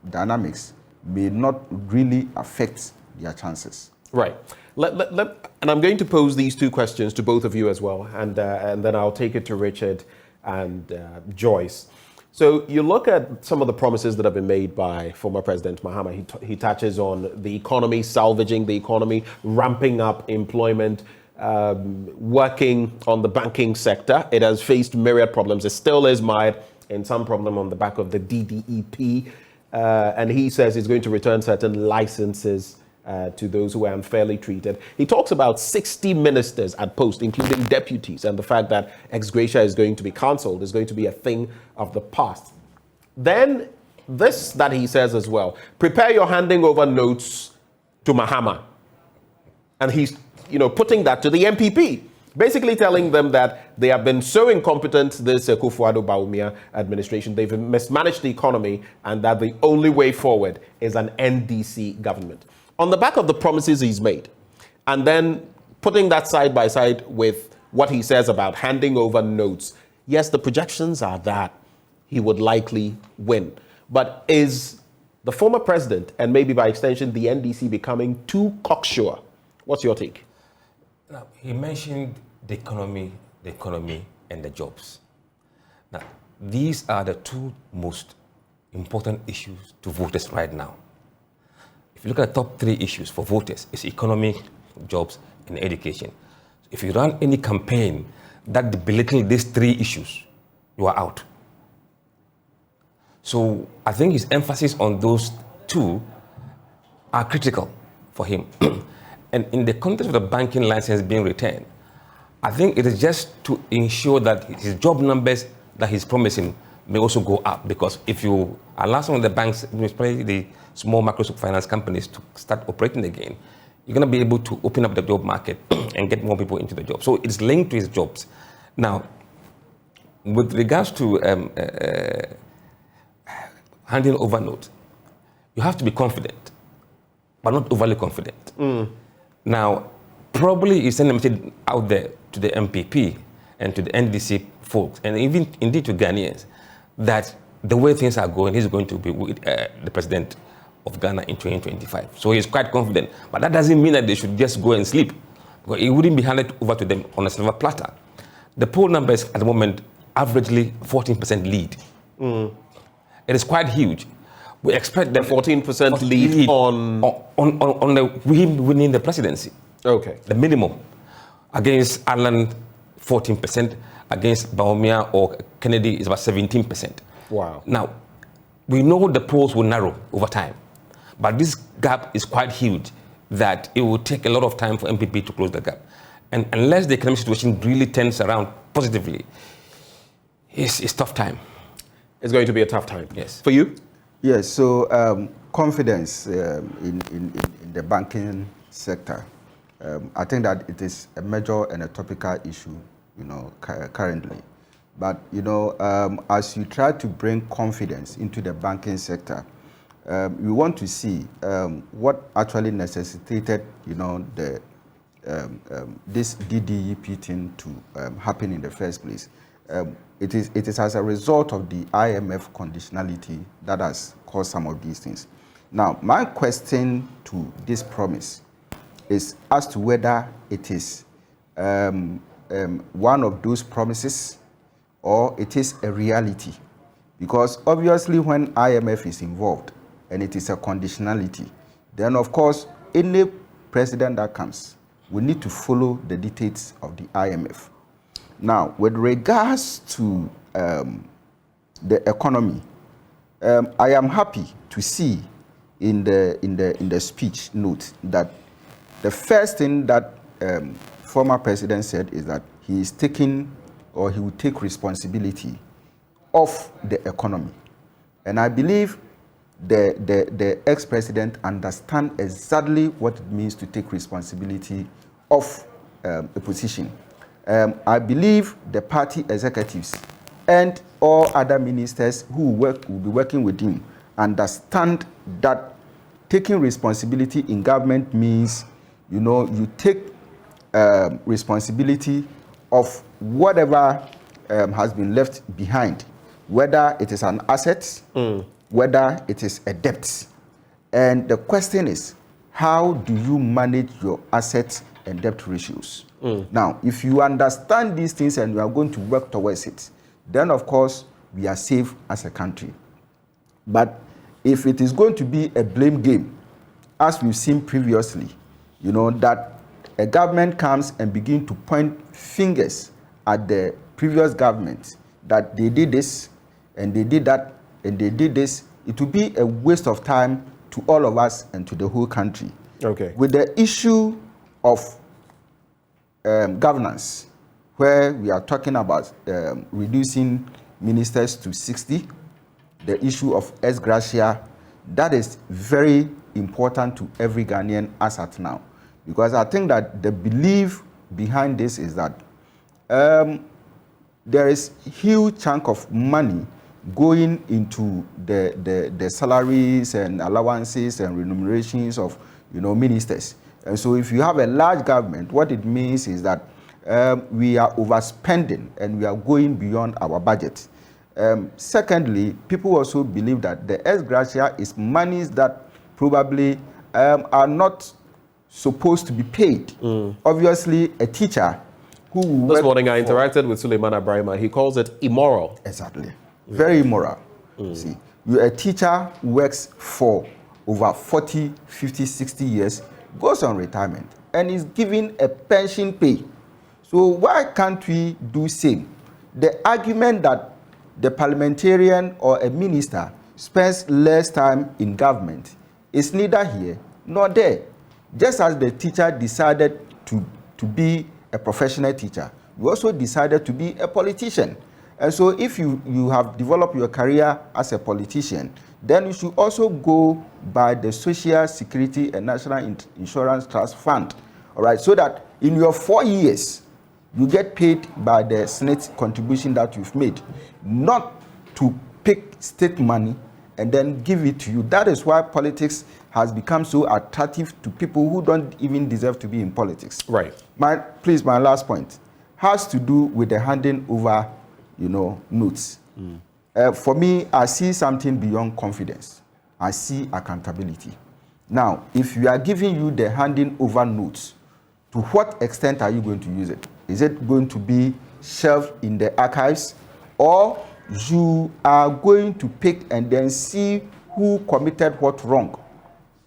dynamics may not really affect their chances. Right. And I'm going to pose these two questions to both of you as well, and then I'll take it to Richard and Joyce. So you look at some of the promises that have been made by former President Mahama. He touches on the economy, salvaging the economy, ramping up employment, working on the banking sector. It has faced myriad problems. It still is mired in some problem on the back of the DDEP. And he says he's going to return certain licenses to those who are unfairly treated. He talks about 60 ministers at post, including deputies, and the fact that ex-gratia is going to be cancelled, is going to be a thing of the past. Then this that he says as well, prepare your handing over notes to Mahama. And he's putting that to the MPP, basically telling them that they have been so incompetent, this Kufuor Bawumia administration, they've mismanaged the economy, and that the only way forward is an NDC government. On the back of the promises he's made, and then putting that side by side with what he says about handing over notes, yes, the projections are that he would likely win. But is the former president, and maybe by extension the NDC, becoming too cocksure? What's your take? Now, he mentioned the economy, and the jobs. Now, these are the two most important issues to voters right now. If you look at the top three issues for voters, it's economy, jobs, and education. If you run any campaign that belittles these three issues, you are out. So I think his emphasis on those two are critical for him. And in the context of the banking license being returned, I think it is just to ensure that his job numbers that he's promising may also go up, because if you allow some of the banks, especially the small microfinance companies, to start operating again, you're going to be able to open up the job market and get more people into the job. So it's linked to his jobs. Now, with regards to handing over notes, you have to be confident, but not overly confident. Now, probably you send a message out there to the MPP and to the NDC folks, and even indeed to Ghanaians, that the way things are going, he's going to be the president of Ghana in 2025. So he's quite confident. But that doesn't mean that they should just go and sleep, because it wouldn't be handed over to them on a silver platter. The poll numbers at the moment, averagely 14% lead. It is quite huge. We expect the 14% lead on him winning the presidency. Okay. The minimum. Against Ireland, 14%. Against Baumia or Kennedy is about 17%. Wow. Now, we know the polls will narrow over time, but this gap is quite huge that it will take a lot of time for MPP to close the gap. And unless the economic situation really turns around positively, it's tough time. It's going to be a tough time. Yes. For you? Yes, so confidence in the banking sector. I think that it is a major and a topical issue, currently. But, as you try to bring confidence into the banking sector, we want to see what actually necessitated, this DDEP thing to happen in the first place. It is as a result of the IMF conditionality that has caused some of these things. Now, my question to this promise is as to whether it is one of those promises or it is a reality. Because obviously when IMF is involved and it is a conditionality, then of course any president that comes will need to follow the dictates of the IMF. Now, with regards to the economy, I am happy to see in the speech note that the first thing that former president said is that he is taking, or he will take responsibility of the economy. And I believe the ex-president understands exactly what it means to take responsibility of a position. I believe the party executives and all other ministers who will be working with him understand that taking responsibility in government means, you take responsibility of whatever has been left behind, whether it is an asset, whether it is a debt. And the question is, how do you manage your assets and debt ratios? Now, if you understand these things and you are going to work towards it, then of course we are safe as a country. But if it is going to be a blame game, as we've seen previously, that a government comes and begin to point fingers at the previous government, that they did this and they did that and they did this, it will be a waste of time to all of us and to the whole country. Okay. With the issue of governance, where we are talking about reducing ministers to 60, the issue of ex-gratia, that is very important to every Ghanaian as at now. Because I think that the belief behind this is that there is a huge chunk of money going into the salaries and allowances and remunerations of ministers. And so if you have a large government, what it means is that we are overspending and we are going beyond our budget. Secondly, people also believe that the ex-gratia is monies that probably are not supposed to be paid. Obviously, a teacher who will This morning I interacted with Suleiman Abrahima. He calls it immoral. Exactly. Very immoral. See, you're a teacher who works for over 40, 50, 60 years, goes on retirement, and is given a pension pay. So why can't we do same? The argument that the parliamentarian or a minister spends less time in government is neither here nor there. Just as the teacher decided to be a professional teacher, you also decided to be a politician. And so if you have developed your career as a politician, then you should also go by the Social Security and National Insurance Trust Fund, all right, so that in your 4 years, you get paid by the Senate contribution that you've made, not to pick state money and then give it to you. That is why politics has become so attractive to people who don't even deserve to be in politics. Right. My last point has to do with the handing over, notes. For me, I see something beyond confidence. I see accountability. Now, if we are giving you the handing over notes, to what extent are you going to use it? Is it going to be shelved in the archives, or you are going to pick and then see who committed what wrong?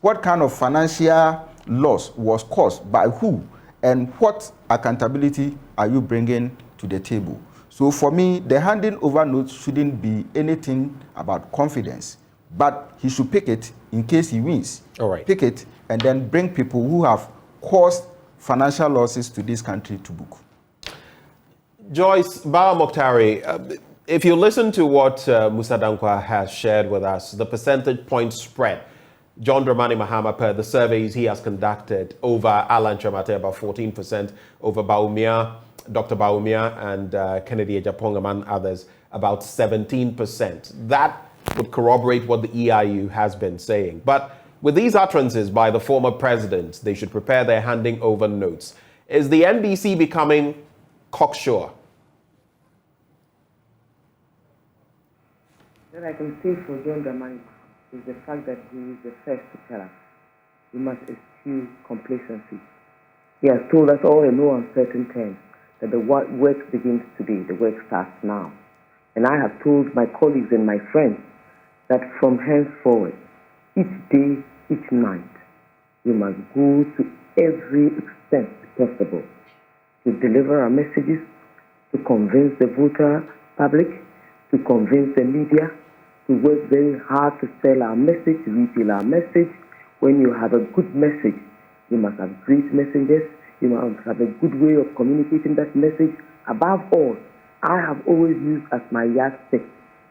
What kind of financial loss was caused by who? And what accountability are you bringing to the table? So for me, the handing over notes shouldn't be anything about confidence, but he should pick it in case he wins. All right. Pick it and then bring people who have caused financial losses to this country to book. Joyce Bawa Mokhtari, if you listen to what Musa Dankwa has shared with us, the percentage point spread, John Dramani Mahama, per the surveys he has conducted over Alan Chamate, about 14%, over Baumia, Dr. Baumia, and Kennedy Ejapong, among others, about 17%. That would corroborate what the EIU has been saying. But with these utterances by the former president, they should prepare their handing over notes. Is the NDC becoming cocksure? What I can say for John Dramani is the fact that he is the first to tell us we must eschew complacency. He has told us all in no uncertain terms that the work begins today, the work starts now. And I have told my colleagues and my friends that from henceforward, each day, each night, we must go to every extent possible to deliver our messages, to convince the voter public, to convince the media, to work very hard to sell our message, to retail our message. When you have a good message, you must have great messengers. You must have a good way of communicating that message. Above all, I have always used as my yardstick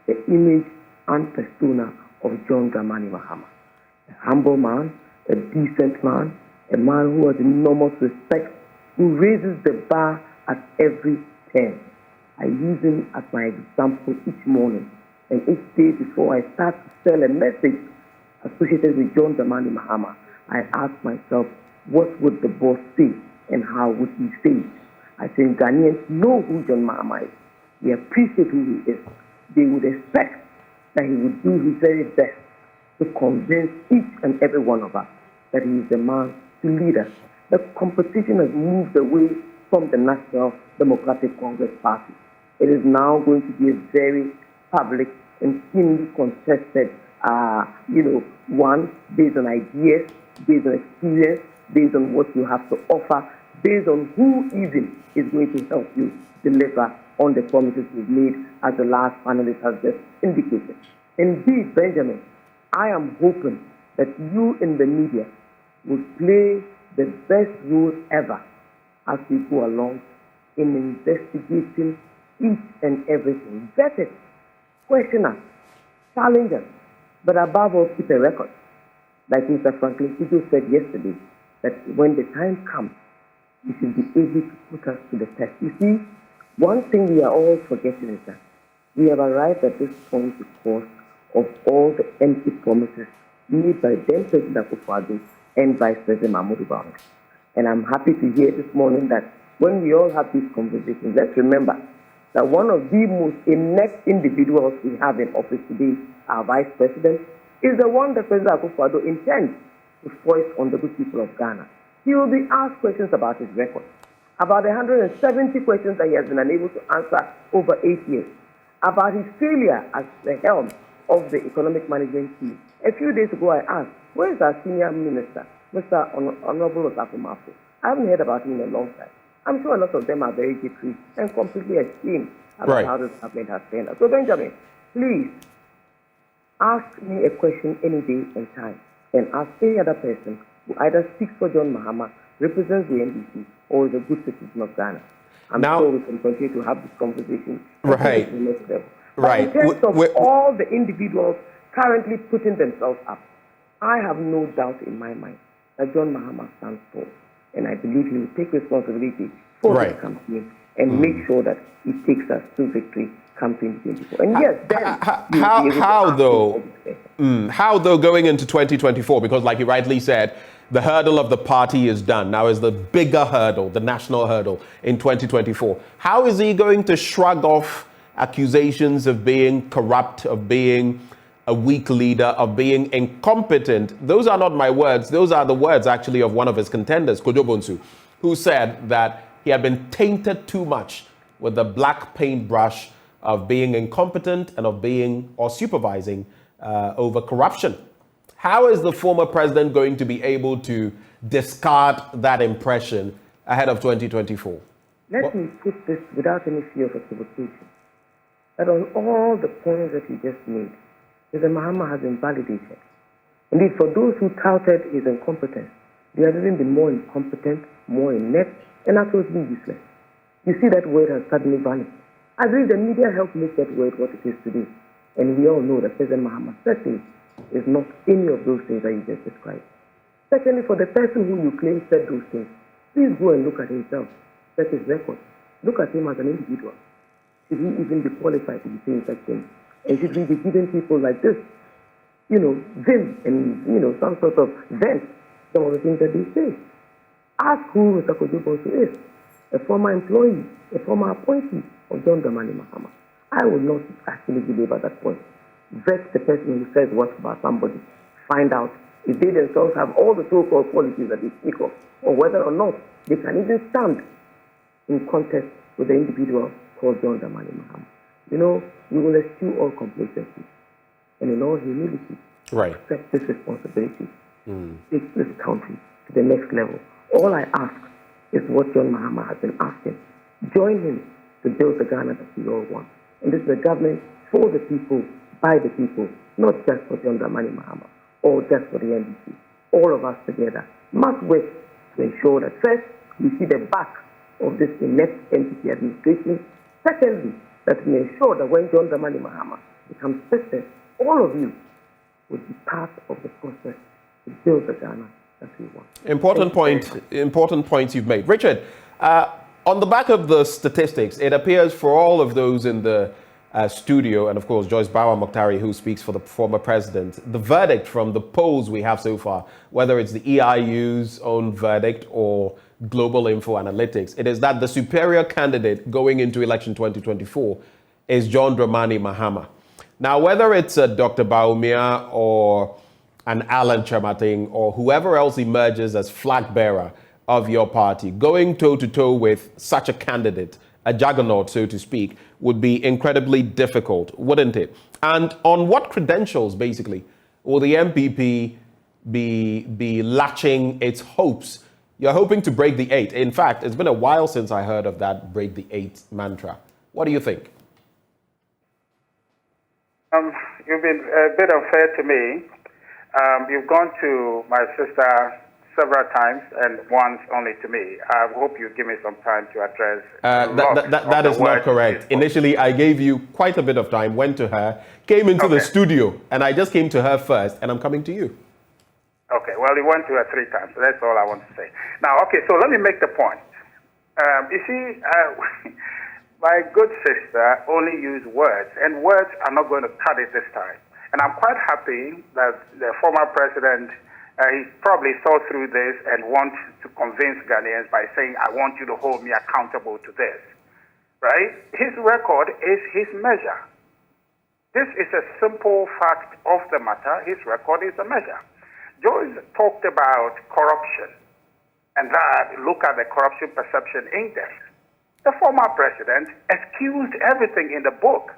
the image and persona of John Dramani Mahama. A humble man, a decent man, a man who has enormous respect, who raises the bar at every turn. I use him as my example each morning. And each day before I start to sell a message associated with John Dramani Mahama, I ask myself, what would the boss say and how would he say it? I think Ghanaians know who John Mahama is. They appreciate who he is. They would expect that he would do his very best to convince each and every one of us that he is the man to lead us. The competition has moved away from the National Democratic Congress Party. It is now going to be a very public and keenly contested, one based on ideas, based on experience, based on what you have to offer, based on who even is going to help you deliver on the promises you've made, as the last panelist has just indicated. Indeed, Benjamin, I am hoping that you in the media will play the best role ever as we go along in investigating each and everything. Vet it, question us, challenge us, but above all, keep a record. Like Mr. Franklin Kujo said yesterday, that when the time comes, you should be able to put us to the test. You see, one thing we are all forgetting is that we have arrived at this point because of all the empty promises made by then President Akufo-Addo and Vice President Mahmoud Buhari. And I'm happy to hear this morning that when we all have these conversations, let's remember that one of the most inept individuals we have in office today, our Vice President, is the one that President Akufo-Addo intends to foist on the good people of Ghana. He will be asked questions about his record, about the 170 questions that he has been unable to answer over 8 years, about his failure as the helm of the economic management team. A few days ago, I asked, where is our senior minister, Mr. Honorable Osafo-Mafu? I haven't heard about him in a long time. I'm sure a lot of them are very jittery and completely ashamed about how this government has turned out. So, Benjamin, please ask me a question any day and time, and ask any other person who either speaks for John Mahama, represents the NDC, or is a good citizen of Ghana. I'm sure we can continue to have this conversation. Right. But in terms of all the individuals currently putting themselves up, I have no doubt in my mind that John Mahama stands tall. And I believe he will take responsibility for this campaign and make sure that he takes us to victory come 2024. And yes, then how though going into 2024? Because like you rightly said, the hurdle of the party is done. Now is the bigger hurdle, the national hurdle in 2024. How is he going to shrug off accusations of being corrupt, of being a weak leader, of being incompetent? Those are not my words. Those are the words actually of one of his contenders, Kojo Bonsu, who said that he had been tainted too much with the black paintbrush of being incompetent and of being or supervising over corruption. How is the former president going to be able to discard that impression ahead of 2024? Let me put this without any fear of equivocation. That on all the points that you just made, President Mahama has been validated. Indeed, for those who touted his incompetence, they have even been more incompetent, more inept, and absolutely useless. You see that word has suddenly vanished. I believe the media helped make that word what it is today. And we all know that President Mahama certainly is not any of those things that you just described. Secondly, for the person who you claim said those things, please go and look at himself, check his record. Look at him as an individual. Should he even be qualified to be saying such things? And should we be giving people like this, vim and, some sort of vent, some of the things that they say? Ask who Mr. Kojo-Bonsu is, a former employee, a former appointee of John Dramani Mahama. I will not actually belabor that point. Vet the person who says what about somebody. Find out if they themselves have all the so-called qualities that they speak of, or whether or not they can even stand in contest with the individual called John Dramani Mahama. We will eschew all complacency and in all humility accept this responsibility. Take this country to the next level. All I ask is what John Mahama has been asking. Join him to build the Ghana that we all want. And this is a government for the people, by the people, not just for John Dramani Mahama or just for the NDC. All of us together must work to ensure that first, we see the back of this inept entity administration. Secondly, that we ensure that when John Dramani Mahama becomes president, all of you will be part of the process to build the Ghana that we want. Important points you've made. Richard, on the back of the statistics, it appears for all of those in the studio, and of course Joyce Bawa-Mokhtari, who speaks for the former president, the verdict from the polls we have so far, whether it's the EIU's own verdict or Global Info Analytics, it is that the superior candidate going into election 2024 is John Dramani Mahama. Now, whether it's Dr. Bawumia or an Alan Chemating or whoever else emerges as flag bearer of your party, going toe-to-toe with such a candidate, a juggernaut, so to speak, would be incredibly difficult, wouldn't it? And on what credentials, basically, will the MPP be latching its hopes? You're hoping to break the 8. In fact, it's been a while since I heard of that break the 8 mantra. What do you think? You've been a bit unfair to me. You've gone to my sister several times and once only to me. I hope you give me some time to address. That is not correct. Initially, I gave you quite a bit of time, went to her, came into the studio, and I just came to her first, and I'm coming to you. Okay, well, you went to her 3 times, so that's all I want to say. Now, okay, so let me make the point. You see, my good sister only used words, and words are not going to cut it this time. And I'm quite happy that the former president, he probably saw through this and wants to convince Ghanaians by saying, I want you to hold me accountable to this, right? His record is his measure. This is a simple fact of the matter. His record is a measure. Joyce talked about corruption and that look at the corruption perception index. The former president excused everything in the book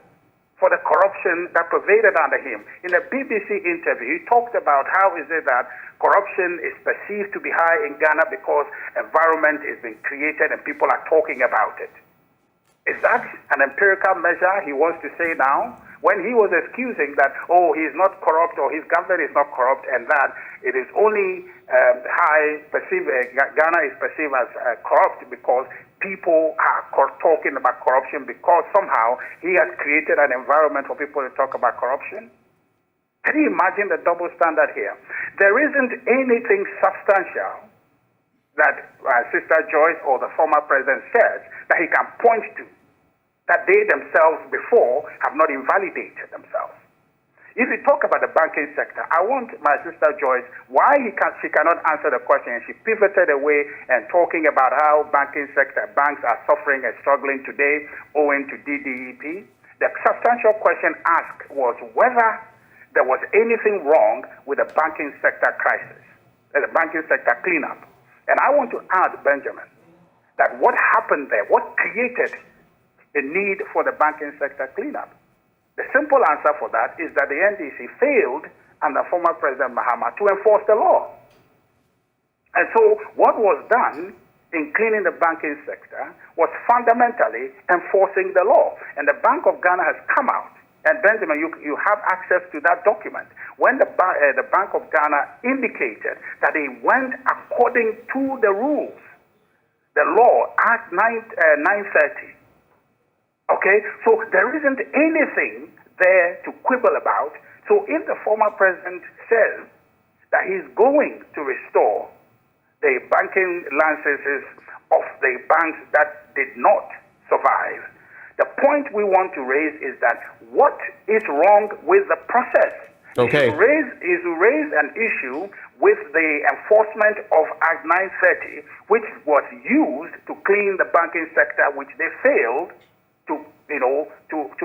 for the corruption that pervaded under him. In a BBC interview, he talked about how is it that corruption is perceived to be high in Ghana because environment is being created and people are talking about it. Is that an empirical measure he wants to say now? When he was excusing that, oh, he's not corrupt or his government is not corrupt and that it is only Ghana is perceived as corrupt because people are talking about corruption because somehow he has created an environment for people to talk about corruption. Can you imagine the double standard here? There isn't anything substantial that Sister Joyce or the former president says that he can point to that they themselves before have not invalidated themselves. If you talk about the banking sector, I want my sister Joyce, why she cannot answer the question, and she pivoted away and talking about how banks are suffering and struggling today owing to DDEP. The substantial question asked was whether there was anything wrong with the banking sector crisis, the banking sector cleanup. And I want to add, Benjamin, that what happened there, what created the need for the banking sector cleanup? The simple answer for that is that the NDC failed under former President Mahama to enforce the law. And so what was done in cleaning the banking sector was fundamentally enforcing the law. And the Bank of Ghana has come out. And Benjamin, you have access to that document. When the Bank of Ghana indicated that they went according to the rules, the law, Act 930. Okay, so there isn't anything there to quibble about. So if the former president says that he's going to restore the banking licenses of the banks that did not survive, the point we want to raise is that what is wrong with the process? Okay. Is to raise an issue with the enforcement of Act 930, which was used to clean the banking sector, which they failed to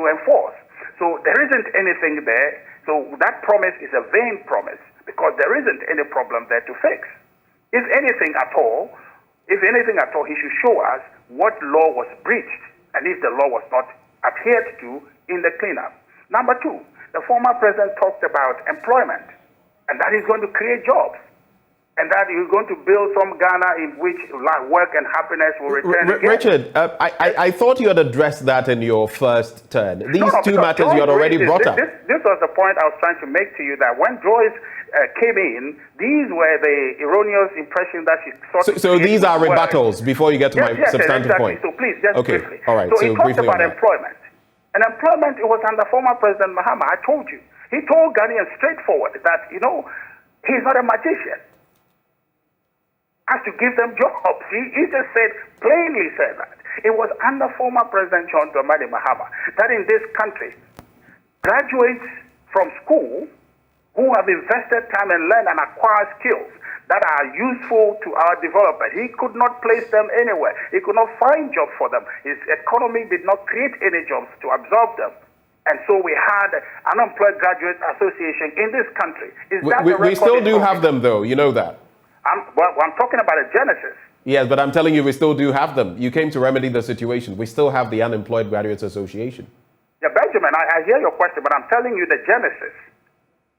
enforce. So there isn't anything there. So that promise is a vain promise because there isn't any problem there to fix. If anything at all, he should show us what law was breached and if the law was not adhered to in the cleanup. Number two, the former president talked about employment and that he's going to create jobs and that he's going to build some Ghana in which work and happiness will return again. Richard, I thought you had addressed that in your first turn. These two matters you had already brought up. This was the point I was trying to make to you, that when Joyce came in, these were the erroneous impressions that she sought. So these are rebuttals before you get to my substantive point. So please, just briefly. All right. So he talked about employment. And employment, it was under former President Mahama. I told you. He told Ghanaians straightforward that, he's not a magician. Has to give them jobs. He just plainly said that. It was under former President John Dramani Mahama that in this country, graduates from school who have invested time and learned and acquired skills that are useful to our development, he could not place them anywhere. He could not find jobs for them. His economy did not create any jobs to absorb them. And so we had an Unemployed Graduates Association in this country. We still do have them, though. You know that. I'm talking about a genesis. Yes, but I'm telling you, we still do have them. You came to remedy the situation. We still have the Unemployed Graduates Association. Yeah, Benjamin, I hear your question, but I'm telling you the genesis,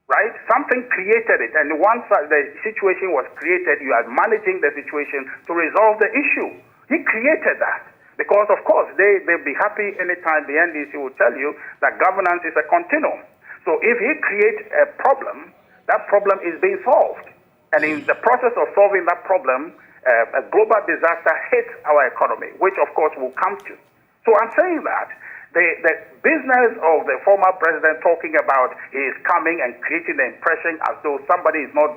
right? Something created it, and once the situation was created, you are managing the situation to resolve the issue. He created that because, of course, they'll be happy anytime the NDC will tell you that governance is a continuum. So if he creates a problem, that problem is being solved. And in the process of solving that problem, a global disaster hits our economy, which of course will come to. So I'm saying that the business of the former president talking about he is coming and creating the impression as though somebody is not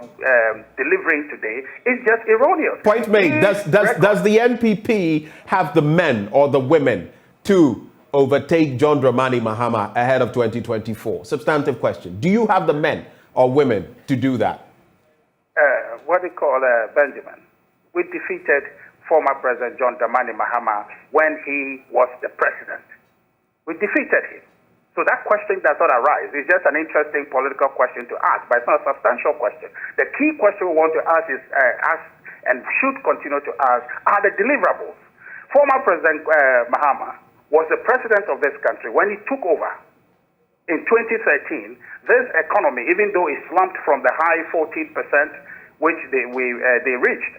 delivering today is just erroneous. Point made. Does the NPP have the men or the women to overtake John Dramani Mahama ahead of 2024? Substantive question. Do you have the men or women to do that? Benjamin, we defeated former President John Dramani Mahama when he was the president. We defeated him. So that question does not arise. It's just an interesting political question to ask, but it's not a substantial question. The key question we want to ask is, and should continue to ask, are the deliverables. Former President Mahama was the president of this country when he took over. In 2013, this economy, even though it slumped from the high 14%, which they reached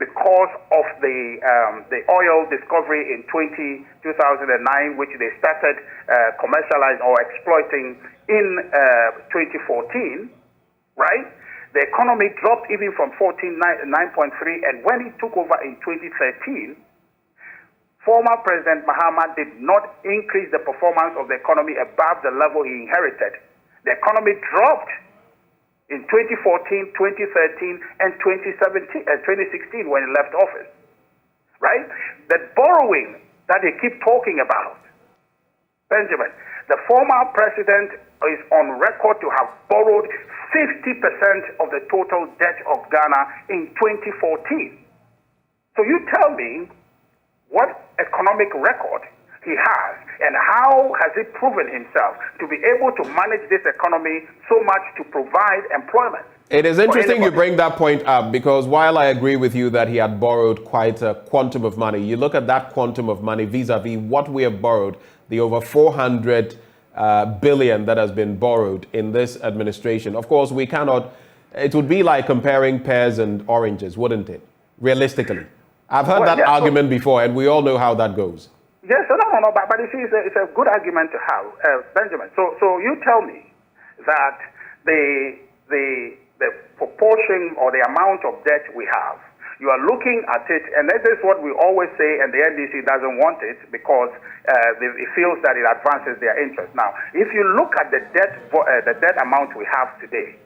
because of the oil discovery in 2009, which they started commercializing or exploiting in 2014, right? The economy dropped even from 9.3, and when he took over in 2013, former President Mahama did not increase the performance of the economy above the level he inherited. The economy dropped in 2014, 2013, and 2016 when he left office, right? The borrowing that they keep talking about, Benjamin, the former president is on record to have borrowed 50% of the total debt of Ghana in 2014. So you tell me what economic record he has, and how has he proven himself to be able to manage this economy so much to provide employment? It is interesting you bring that point up, because while I agree with you that he had borrowed quite a quantum of money, you look at that quantum of money vis-a-vis what we have borrowed, the over 400 billion that has been borrowed in this administration. Of course, we cannot it would be like comparing pears and oranges, wouldn't it? Realistically. I've heard that argument before, and we all know how that goes. Yes, no, but you see, it's a good argument to have, Benjamin. So you tell me that the proportion or the amount of debt we have, you are looking at it, and that is what we always say, and the NDC doesn't want it because it feels that it advances their interest. Now, if you look at the debt amount we have today,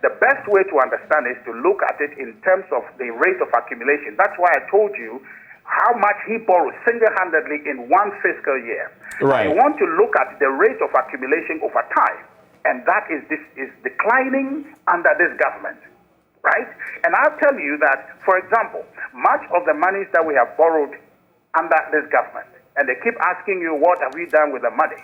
the best way to understand is to look at it in terms of the rate of accumulation. That's why I told you how much he borrowed single-handedly in one fiscal year. Right. You want to look at the rate of accumulation over time, and that is declining under this government. Right? And I'll tell you that, for example, much of the monies that we have borrowed under this government, and they keep asking you, what have we done with the money?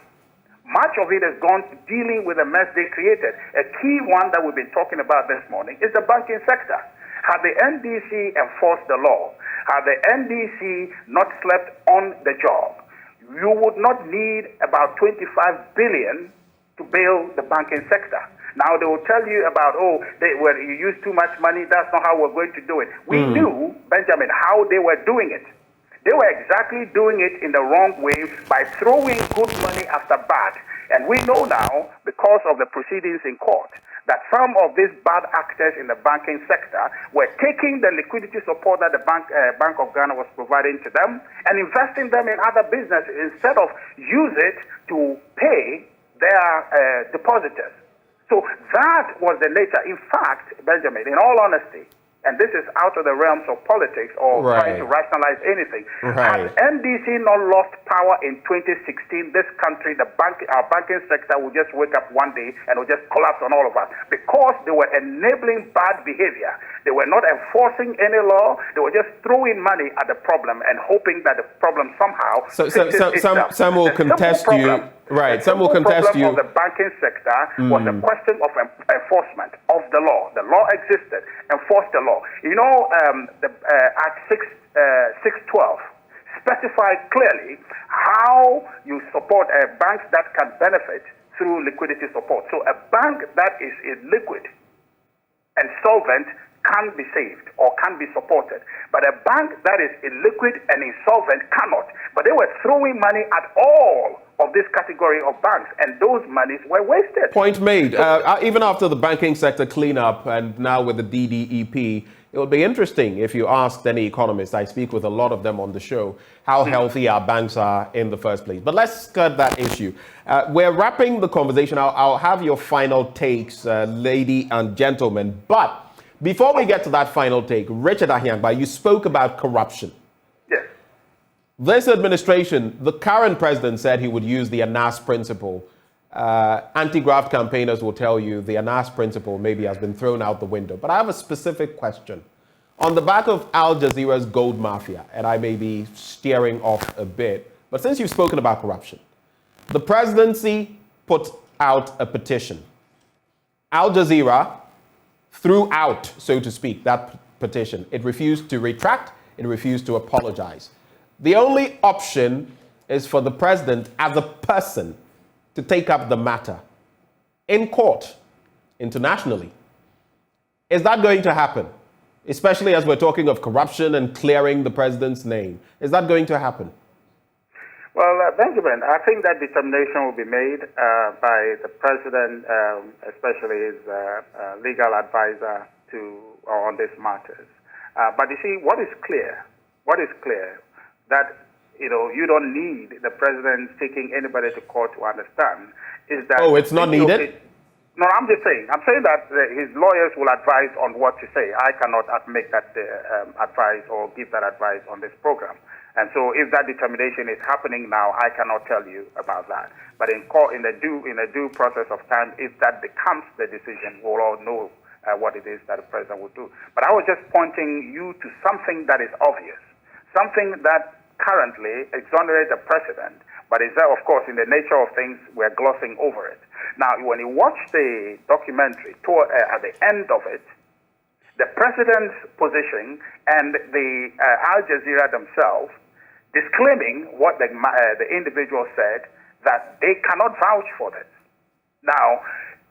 Much of it has gone to dealing with the mess they created. A key one that we've been talking about this morning is the banking sector. Had the NDC enforced the law, had the NDC not slept on the job, you would not need about 25 billion to bail the banking sector. Now they will tell you about, you use too much money, that's not how we're going to do it. We knew, Benjamin, how they were doing it. They were exactly doing it in the wrong way by throwing good money after bad. And we know now, because of the proceedings in court, that some of these bad actors in the banking sector were taking the liquidity support that the Bank of Ghana was providing to them and investing them in other businesses instead of use it to pay their depositors. So that was the nature. In fact, Benjamin, in all honesty, and this is out of the realms of politics or trying to rationalize anything. Had NDC not lost power in 2016, this country, our banking sector will just wake up one day and will just collapse on all of us because they were enabling bad behavior. They were not enforcing any law. They were just throwing money at the problem and hoping that the problem somehow some will contest you. Right, some will contest you. The problem of the banking sector was a question of enforcement of the law. The law existed. Enforce the law. You know, Act 612 specifies clearly how you support banks that can benefit through liquidity support. So a bank that is illiquid and solvent can be saved or can be supported. But a bank that is illiquid and insolvent cannot. But they were throwing money at all of this category of banks, and those monies were wasted. Point made. Even after the banking sector cleanup and now with the DDEP, it will be interesting if you asked any economist, I speak with a lot of them on the show, how healthy our banks are in the first place. But let's skirt that issue. We're wrapping the conversation. I'll have your final takes, lady and gentlemen. But before we get to that final take, Richard Ahiangba, you spoke about corruption. Yes. This administration, the current president said he would use the ANAS principle. Anti-graft campaigners will tell you the ANAS principle maybe has been thrown out the window. But I have a specific question. On the back of Al Jazeera's gold mafia, and I may be steering off a bit, but since you've spoken about corruption, the presidency put out a petition. Al Jazeera threw out, so to speak, that petition. It refused to retract. It refused to apologize. The only option is for the president as a person to take up the matter in court, internationally. Is that going to happen? Especially as we're talking of corruption and clearing the president's name. Is that going to happen? Well, Benjamin, I think that determination will be made by the president, especially his legal advisor on these matters. But you see, what is clear, that you don't need the president taking anybody to court to understand is that... Oh, it's not needed? No, I'm just saying. I'm saying that his lawyers will advise on what to say. I cannot make that advice or give that advice on this program. And so if that determination is happening now, I cannot tell you about that. But in court, in a due process of time, if that becomes the decision, we'll all know what it is that the president will do. But I was just pointing you to something that is obvious, something that currently exonerates the president, but is there, of course, in the nature of things, we're glossing over it. Now, when you watch the documentary, at the end of it, the president's position and the Al Jazeera themselves disclaiming what the individual said, that they cannot vouch for this. Now,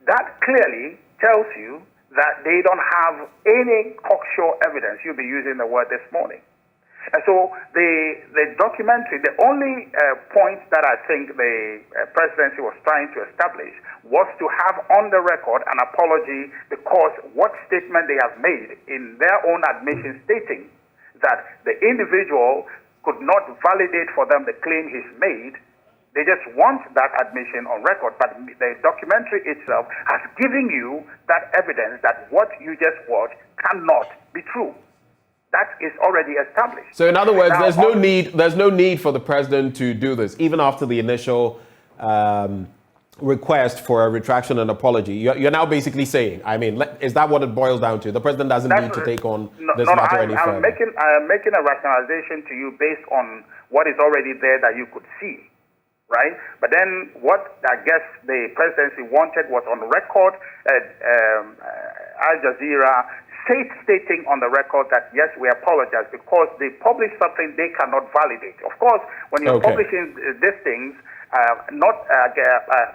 that clearly tells you that they don't have any cocksure evidence. You'll be using the word this morning. And so the documentary, the only point that I think the presidency was trying to establish was to have on the record an apology, because what statement they have made in their own admission stating that the individual could not validate for them the claim he's made. They just want that admission on record, but the documentary itself has given you that evidence that what you just watched cannot be true. That is already established. So in other words, now, there's no need for the president to do this, even after the initial request for a retraction and apology. You're now basically saying, I mean, is that what it boils down to? The president doesn't need to take on this matter any further. I'm making a rationalization to you based on what is already there that you could see, right? But then what I guess the presidency wanted was on record, Al Jazeera stating on the record that, yes, we apologize because they published something they cannot validate. Of course, when you're publishing these things, not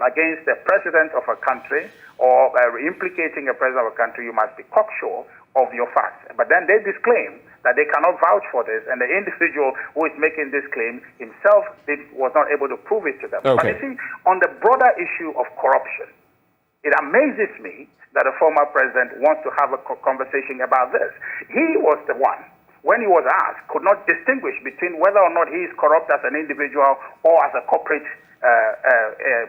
against the president of a country or implicating a president of a country, you must be cocksure of your facts. But then they disclaim that they cannot vouch for this, and the individual who is making this claim himself was not able to prove it to them. But you see, on the broader issue of corruption, it amazes me that a former president wants to have a conversation about this. He was the one, when he was asked, could not distinguish between whether or not he is corrupt as an individual or as a corporate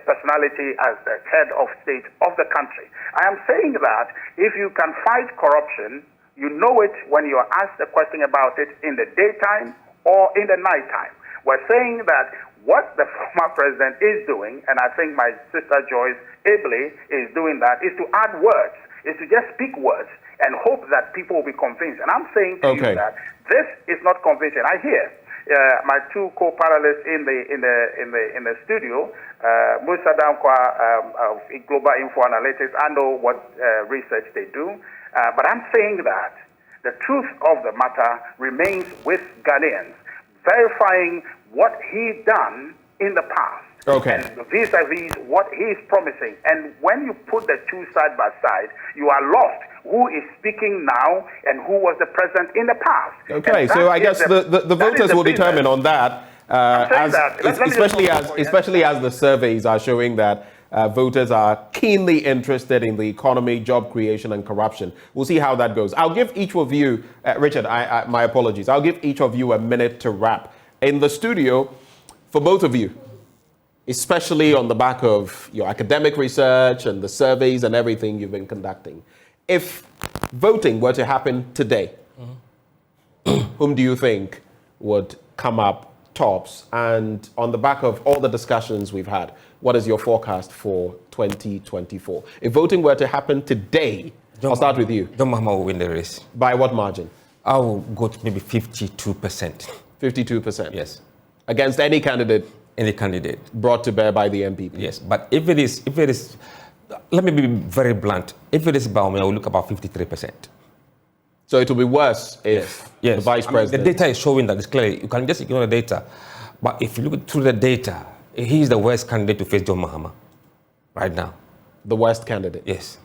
personality, as the head of state of the country. I am saying that if you can fight corruption, you know it when you are asked a question about it in the daytime or in the nighttime. We're saying that what the former president is doing, and I think my sister Joyce ably is doing that, is to add words, is to just speak words and hope that people will be convinced. And I'm saying to you that this is not convincing. I hear my two co-panelists in the studio, Musa Dankwa of Global Info Analytics. I know what research they do, but I'm saying that the truth of the matter remains with Ghanaians, verifying what he done in the past. And vis-a-vis what he is promising. And when you put the two side by side, you are lost. Who is speaking now and who was the president in the past? So I guess the voters will determine on that, especially as the surveys are showing that voters are keenly interested in the economy, job creation, and corruption. We'll see how that goes. I'll give each of you, Richard, my apologies. I'll give each of you a minute to wrap. In the studio, for both of you, especially on the back of your academic research and the surveys and everything you've been conducting, if voting were to happen today, whom do you think would come up tops? And on the back of all the discussions we've had, what is your forecast for 2024? If voting were to happen today, I'll start with you. John Mahama will win the race. By what margin? I will go to maybe 52%. 52%? Yes. Against any candidate? Any candidate. Brought to bear by the MPP? Yes, but if it is, let me be very blunt. If it is Baume, I will look about 53%. So it will be worse if the vice president... The data is showing that it's clear. You can just ignore the data. But if you look through the data, he is the worst candidate to face John Mahama right now. The worst candidate? Yes.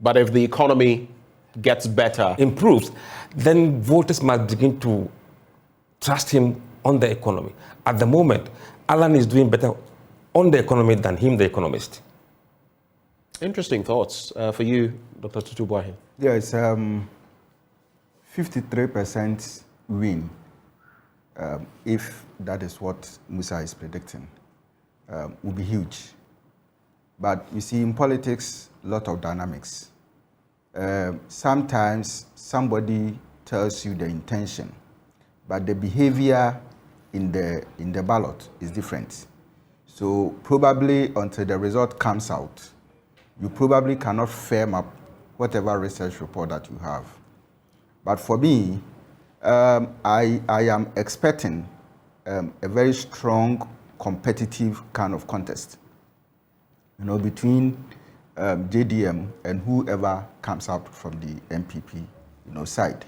But if the economy gets better... improves, then voters must begin to trust him on the economy. At the moment, Alan is doing better on the economy than him, the economist. Interesting thoughts for you, Dr. Tutubuahi. Yes, 53% win, if that is what Musa is predicting, will be huge. But you see, in politics, a lot of dynamics. Sometimes somebody tells you the intention, but the behavior in the ballot is different. So probably until the result comes out, you probably cannot firm up whatever research report that you have. But for me, I am expecting a very strong, competitive kind of contest, between JDM and whoever comes out from the MPP, side.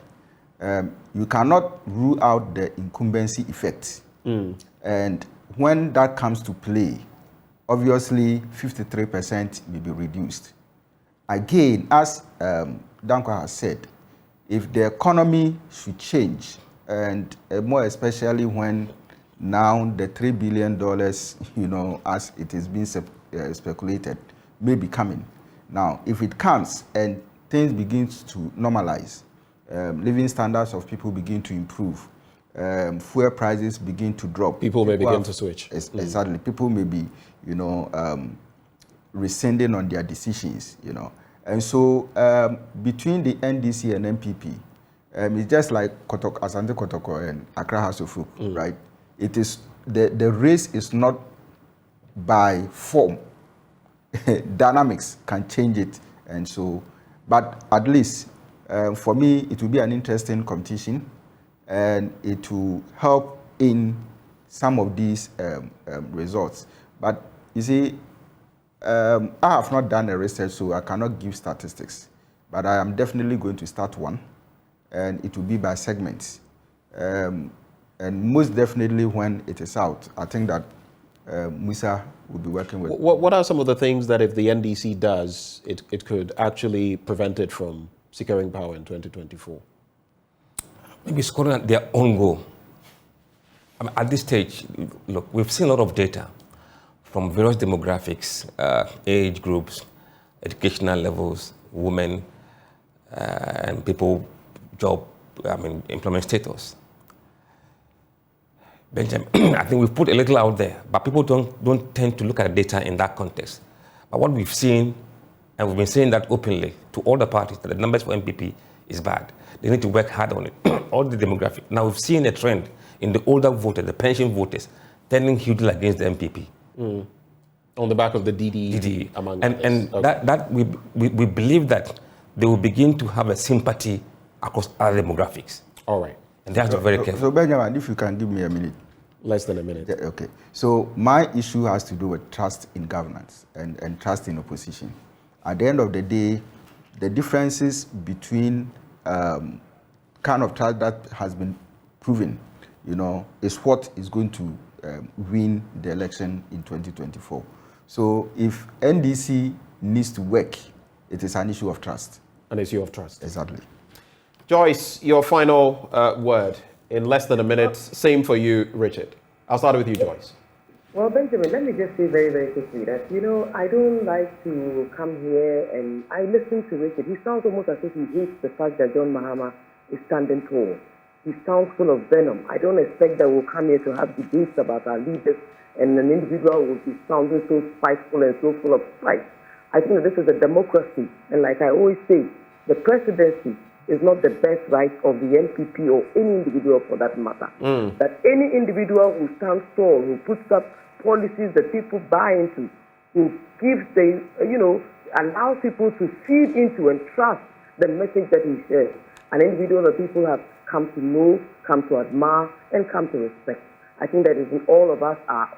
You cannot rule out the incumbency effect. And when that comes to play, obviously 53% may be reduced. again, as Danko has said, if the economy should change, and more especially when now the $3 billion, as it is being speculated, may be coming. Now, if it comes and things begin to normalize, living standards of people begin to improve, fuel prices begin to drop. People may begin to switch. Exactly. People may be, rescinding on their decisions, And so between the NDC and MPP, it's just like Asante Kotoko and Accra House of Folk, right? It is, the race is not by form. Dynamics can change it. And so, but at least for me, it will be an interesting competition, and it will help in some of these results. But you see, I have not done a research, so I cannot give statistics. But I am definitely going to start one, and it will be by segments. And most definitely when it is out, I think that Musa will be working with. What are some of the things that if the NDC does, it could actually prevent it from securing power in 2024? Maybe scoring at their own goal. I mean, at this stage, look, we've seen a lot of data from various demographics, age groups, educational levels, women, and people, employment status. Benjamin, I think we've put a little out there, but people don't tend to look at data in that context. But what we've seen, and we've been saying that openly to all the parties, that the numbers for MPP is bad. They need to work hard on it. All the demographic. Now we've seen a trend in the older voters, the pension voters, turning hugely against the MPP. On the back of the DD among others. And that we believe that they will begin to have a sympathy across other demographics. All right. And they have to be very careful. So Benjamin, if you can give me a minute. Less than a minute. Yeah, okay. So my issue has to do with trust in governance and trust in opposition. At the end of the day, the differences between kind of trust that has been proven, is what is going to win the election in 2024. So if NDC needs to work, it is an issue of trust. An issue of trust. Exactly. Joyce, your final word in less than a minute. Same for you, Richard. I'll start with you, Joyce. Well, Benjamin, let me just say very, very quickly that, I don't like to come here and I listen to Richard. He sounds almost as if he hates the fact that John Mahama is standing tall. He sounds full of venom. I don't expect that we'll come here to have debates about our leaders and an individual will be sounding so spiteful and so full of spite. I think that this is a democracy. And like I always say, the presidency is not the best right of the NPP or any individual for that matter. That any individual who stands tall, who puts up policies that people buy into, who gives allows people to feed into and trust the message that he shares. An individual that people have come to know, come to admire, and come to respect. I think that is in all of us are,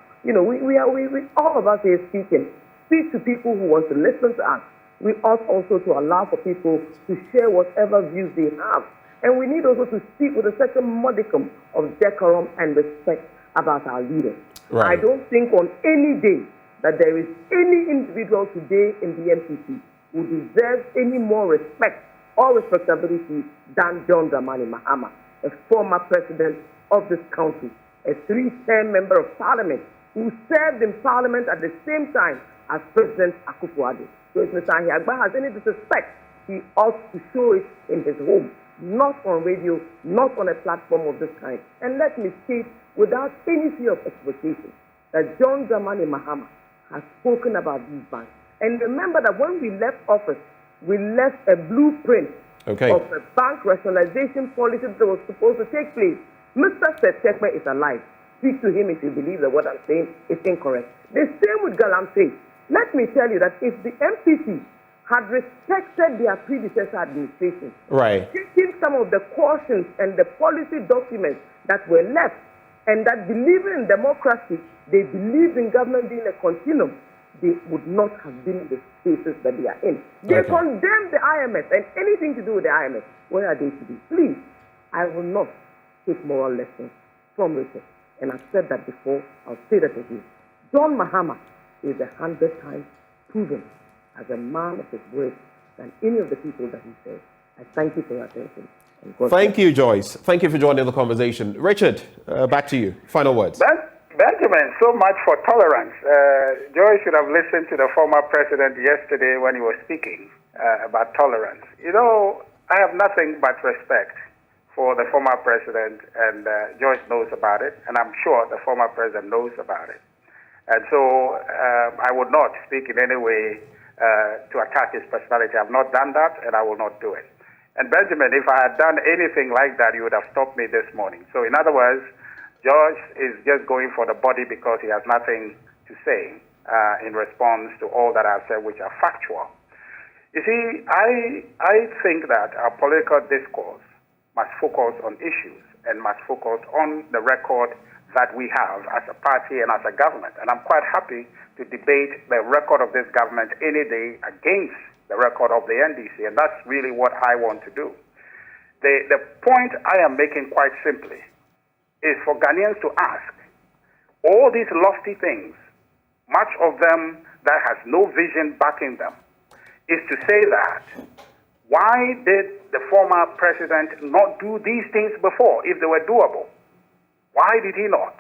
all of us here speaking, speak to people who want to listen to us. We ought also to allow for people to share whatever views they have. And we need also to speak with a certain modicum of decorum and respect about our leaders. Right. I don't think on any day that there is any individual today in the MPP who deserves any more respect or respectability than John Dramani Mahama, a former president of this country, a 3-term member of parliament who served in parliament at the same time as President Akufo-Addo. So if Mr. Ahiagba has any disrespect, he ought to show it in his home, not on radio, not on a platform of this kind. And let me state, without any fear of exploitation, that John Dramani Mahama has spoken about these banks. And remember that when we left office, we left a blueprint of a bank rationalization policy that was supposed to take place. Mr. Setekme is alive. Speak to him if you believe that what I'm saying is incorrect. The same with Galamsey. Let me tell you that if the MPC had respected their predecessor administration, taking some of the cautions and the policy documents that were left, and that believing in democracy, they believed in government being a continuum, they would not have been in the spaces that they are in. They condemned the IMF and anything to do with the IMF. Where are they to be? Please, I will not take moral lessons from Richard. And I've said that before, I'll say that again. John Mahama is 100 times proven as a man of his word than any of the people that he said. I thank you for your attention. Thank you, Joyce. Thank you for joining the conversation. Richard, back to you. Final words. Benjamin, so much for tolerance. Joyce should have listened to the former president yesterday when he was speaking about tolerance. You know, I have nothing but respect for the former president, and Joyce knows about it, and I'm sure the former president knows about it. And so I would not speak in any way to attack his personality. I've not done that, and I will not do it. And Benjamin, if I had done anything like that, you would have stopped me this morning. So in other words, George is just going for the body because he has nothing to say in response to all that I've said, which are factual. You see, I think that our political discourse must focus on issues and must focus on the record that we have as a party and as a government. And I'm quite happy to debate the record of this government any day against the record of the NDC, and that's really what I want to do. The point I am making quite simply is for Ghanaians to ask all these lofty things, much of them that has no vision backing them, is to say that why did the former president not do these things before if they were doable? Why did he not?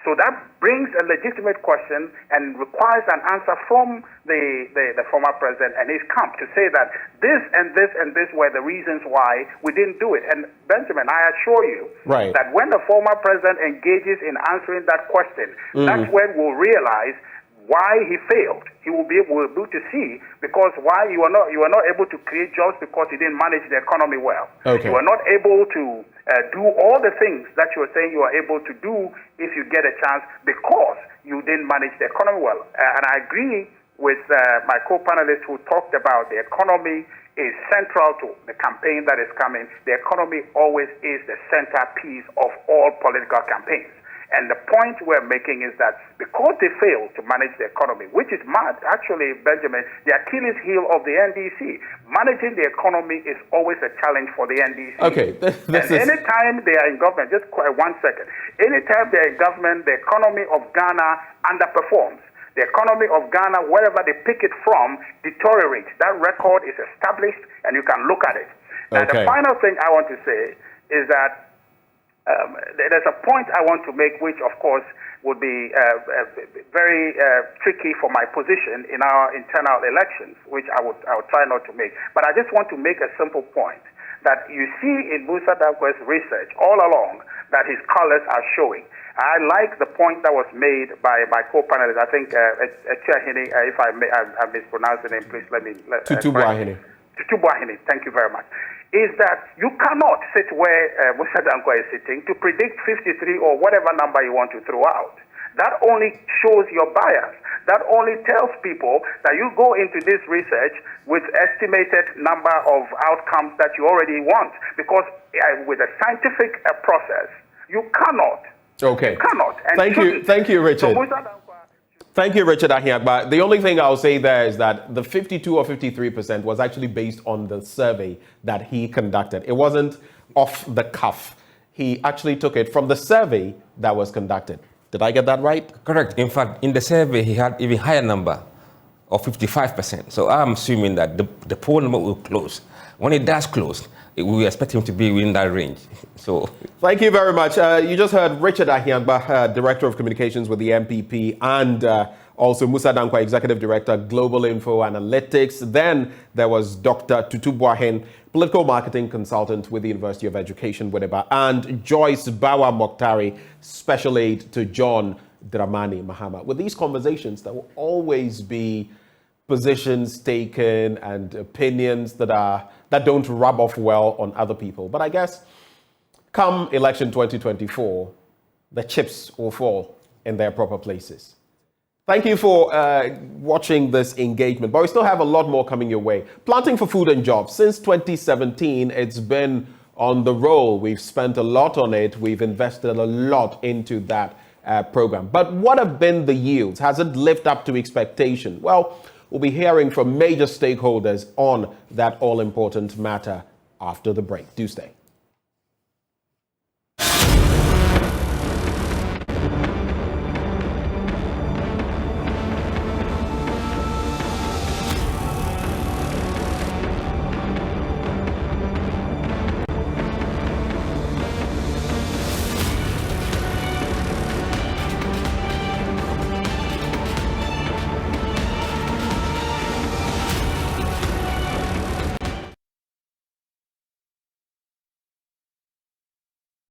So that brings a legitimate question and requires an answer from the former president and his camp to say that this and this and this were the reasons why we didn't do it. And Benjamin, I assure you that when the former president engages in answering that question, that's when we'll realize why he failed. He will be able to see because why you are not able to create jobs because you didn't manage the economy well. You are not able to do all the things that you are saying you are able to do if you get a chance because you didn't manage the economy well. And I agree with my co-panelists who talked about the economy is central to the campaign that is coming. The economy always is the centerpiece of all political campaigns. And the point we're making is that because they failed to manage the economy, which is mad, actually, Benjamin, the Achilles heel of the NDC, managing the economy is always a challenge for the NDC. Anytime they are in government, just 1 second, anytime they are in government, the economy of Ghana underperforms. The economy of Ghana, wherever they pick it from, deteriorates. That record is established, and you can look at it. Now, the final thing I want to say is that there's a point I want to make, which of course would be very tricky for my position in our internal elections, which I would try not to make. But I just want to make a simple point that you see in Musa Dankwa's research all along that his colors are showing. I like the point that was made by my co-panelist. I think if I mispronounce the name, please let me. Tutu Buahini. Tutu Buahini, thank you very much. Is that you cannot sit where Musa Dankwa is sitting to predict 53 or whatever number you want to throw out. That only shows your bias. That only tells people that you go into this research with estimated number of outcomes that you already want. Because with a scientific process, you cannot. Okay. You cannot. And Thank you, Richard. So Thank you, Richard Ahiagba. The only thing I'll say there is that the 52 or 53% was actually based on the survey that he conducted. It wasn't off the cuff. He actually took it from the survey that was conducted. Did I get that right? Correct. In fact, in the survey, he had even higher number of 55%. So I'm assuming that the poll number will close. When it does close, we expect him to be within that range. So, thank you very much. You just heard Richard Ahiagba, Director of Communications with the MPP, and also Musa Dankwa, Executive Director, Global Info Analytics. Then there was Dr. Tutu Buahini, Political Marketing Consultant with the University of Education, Winneba, and Joyce Bawa Mokhtari, Special Aide to John Dramani Mahama. With these conversations, there will always be positions taken and opinions that don't rub off well on other people. But I guess come election 2024, the chips will fall in their proper places. Thank you for watching this engagement, but we still have a lot more coming your way. Planting for Food and Jobs. Since 2017, it's been on the roll. We've spent a lot on it. We've invested a lot into that program. But what have been the yields? Has it lived up to expectation? Well, we'll be hearing from major stakeholders on that all-important matter after the break. Do stay.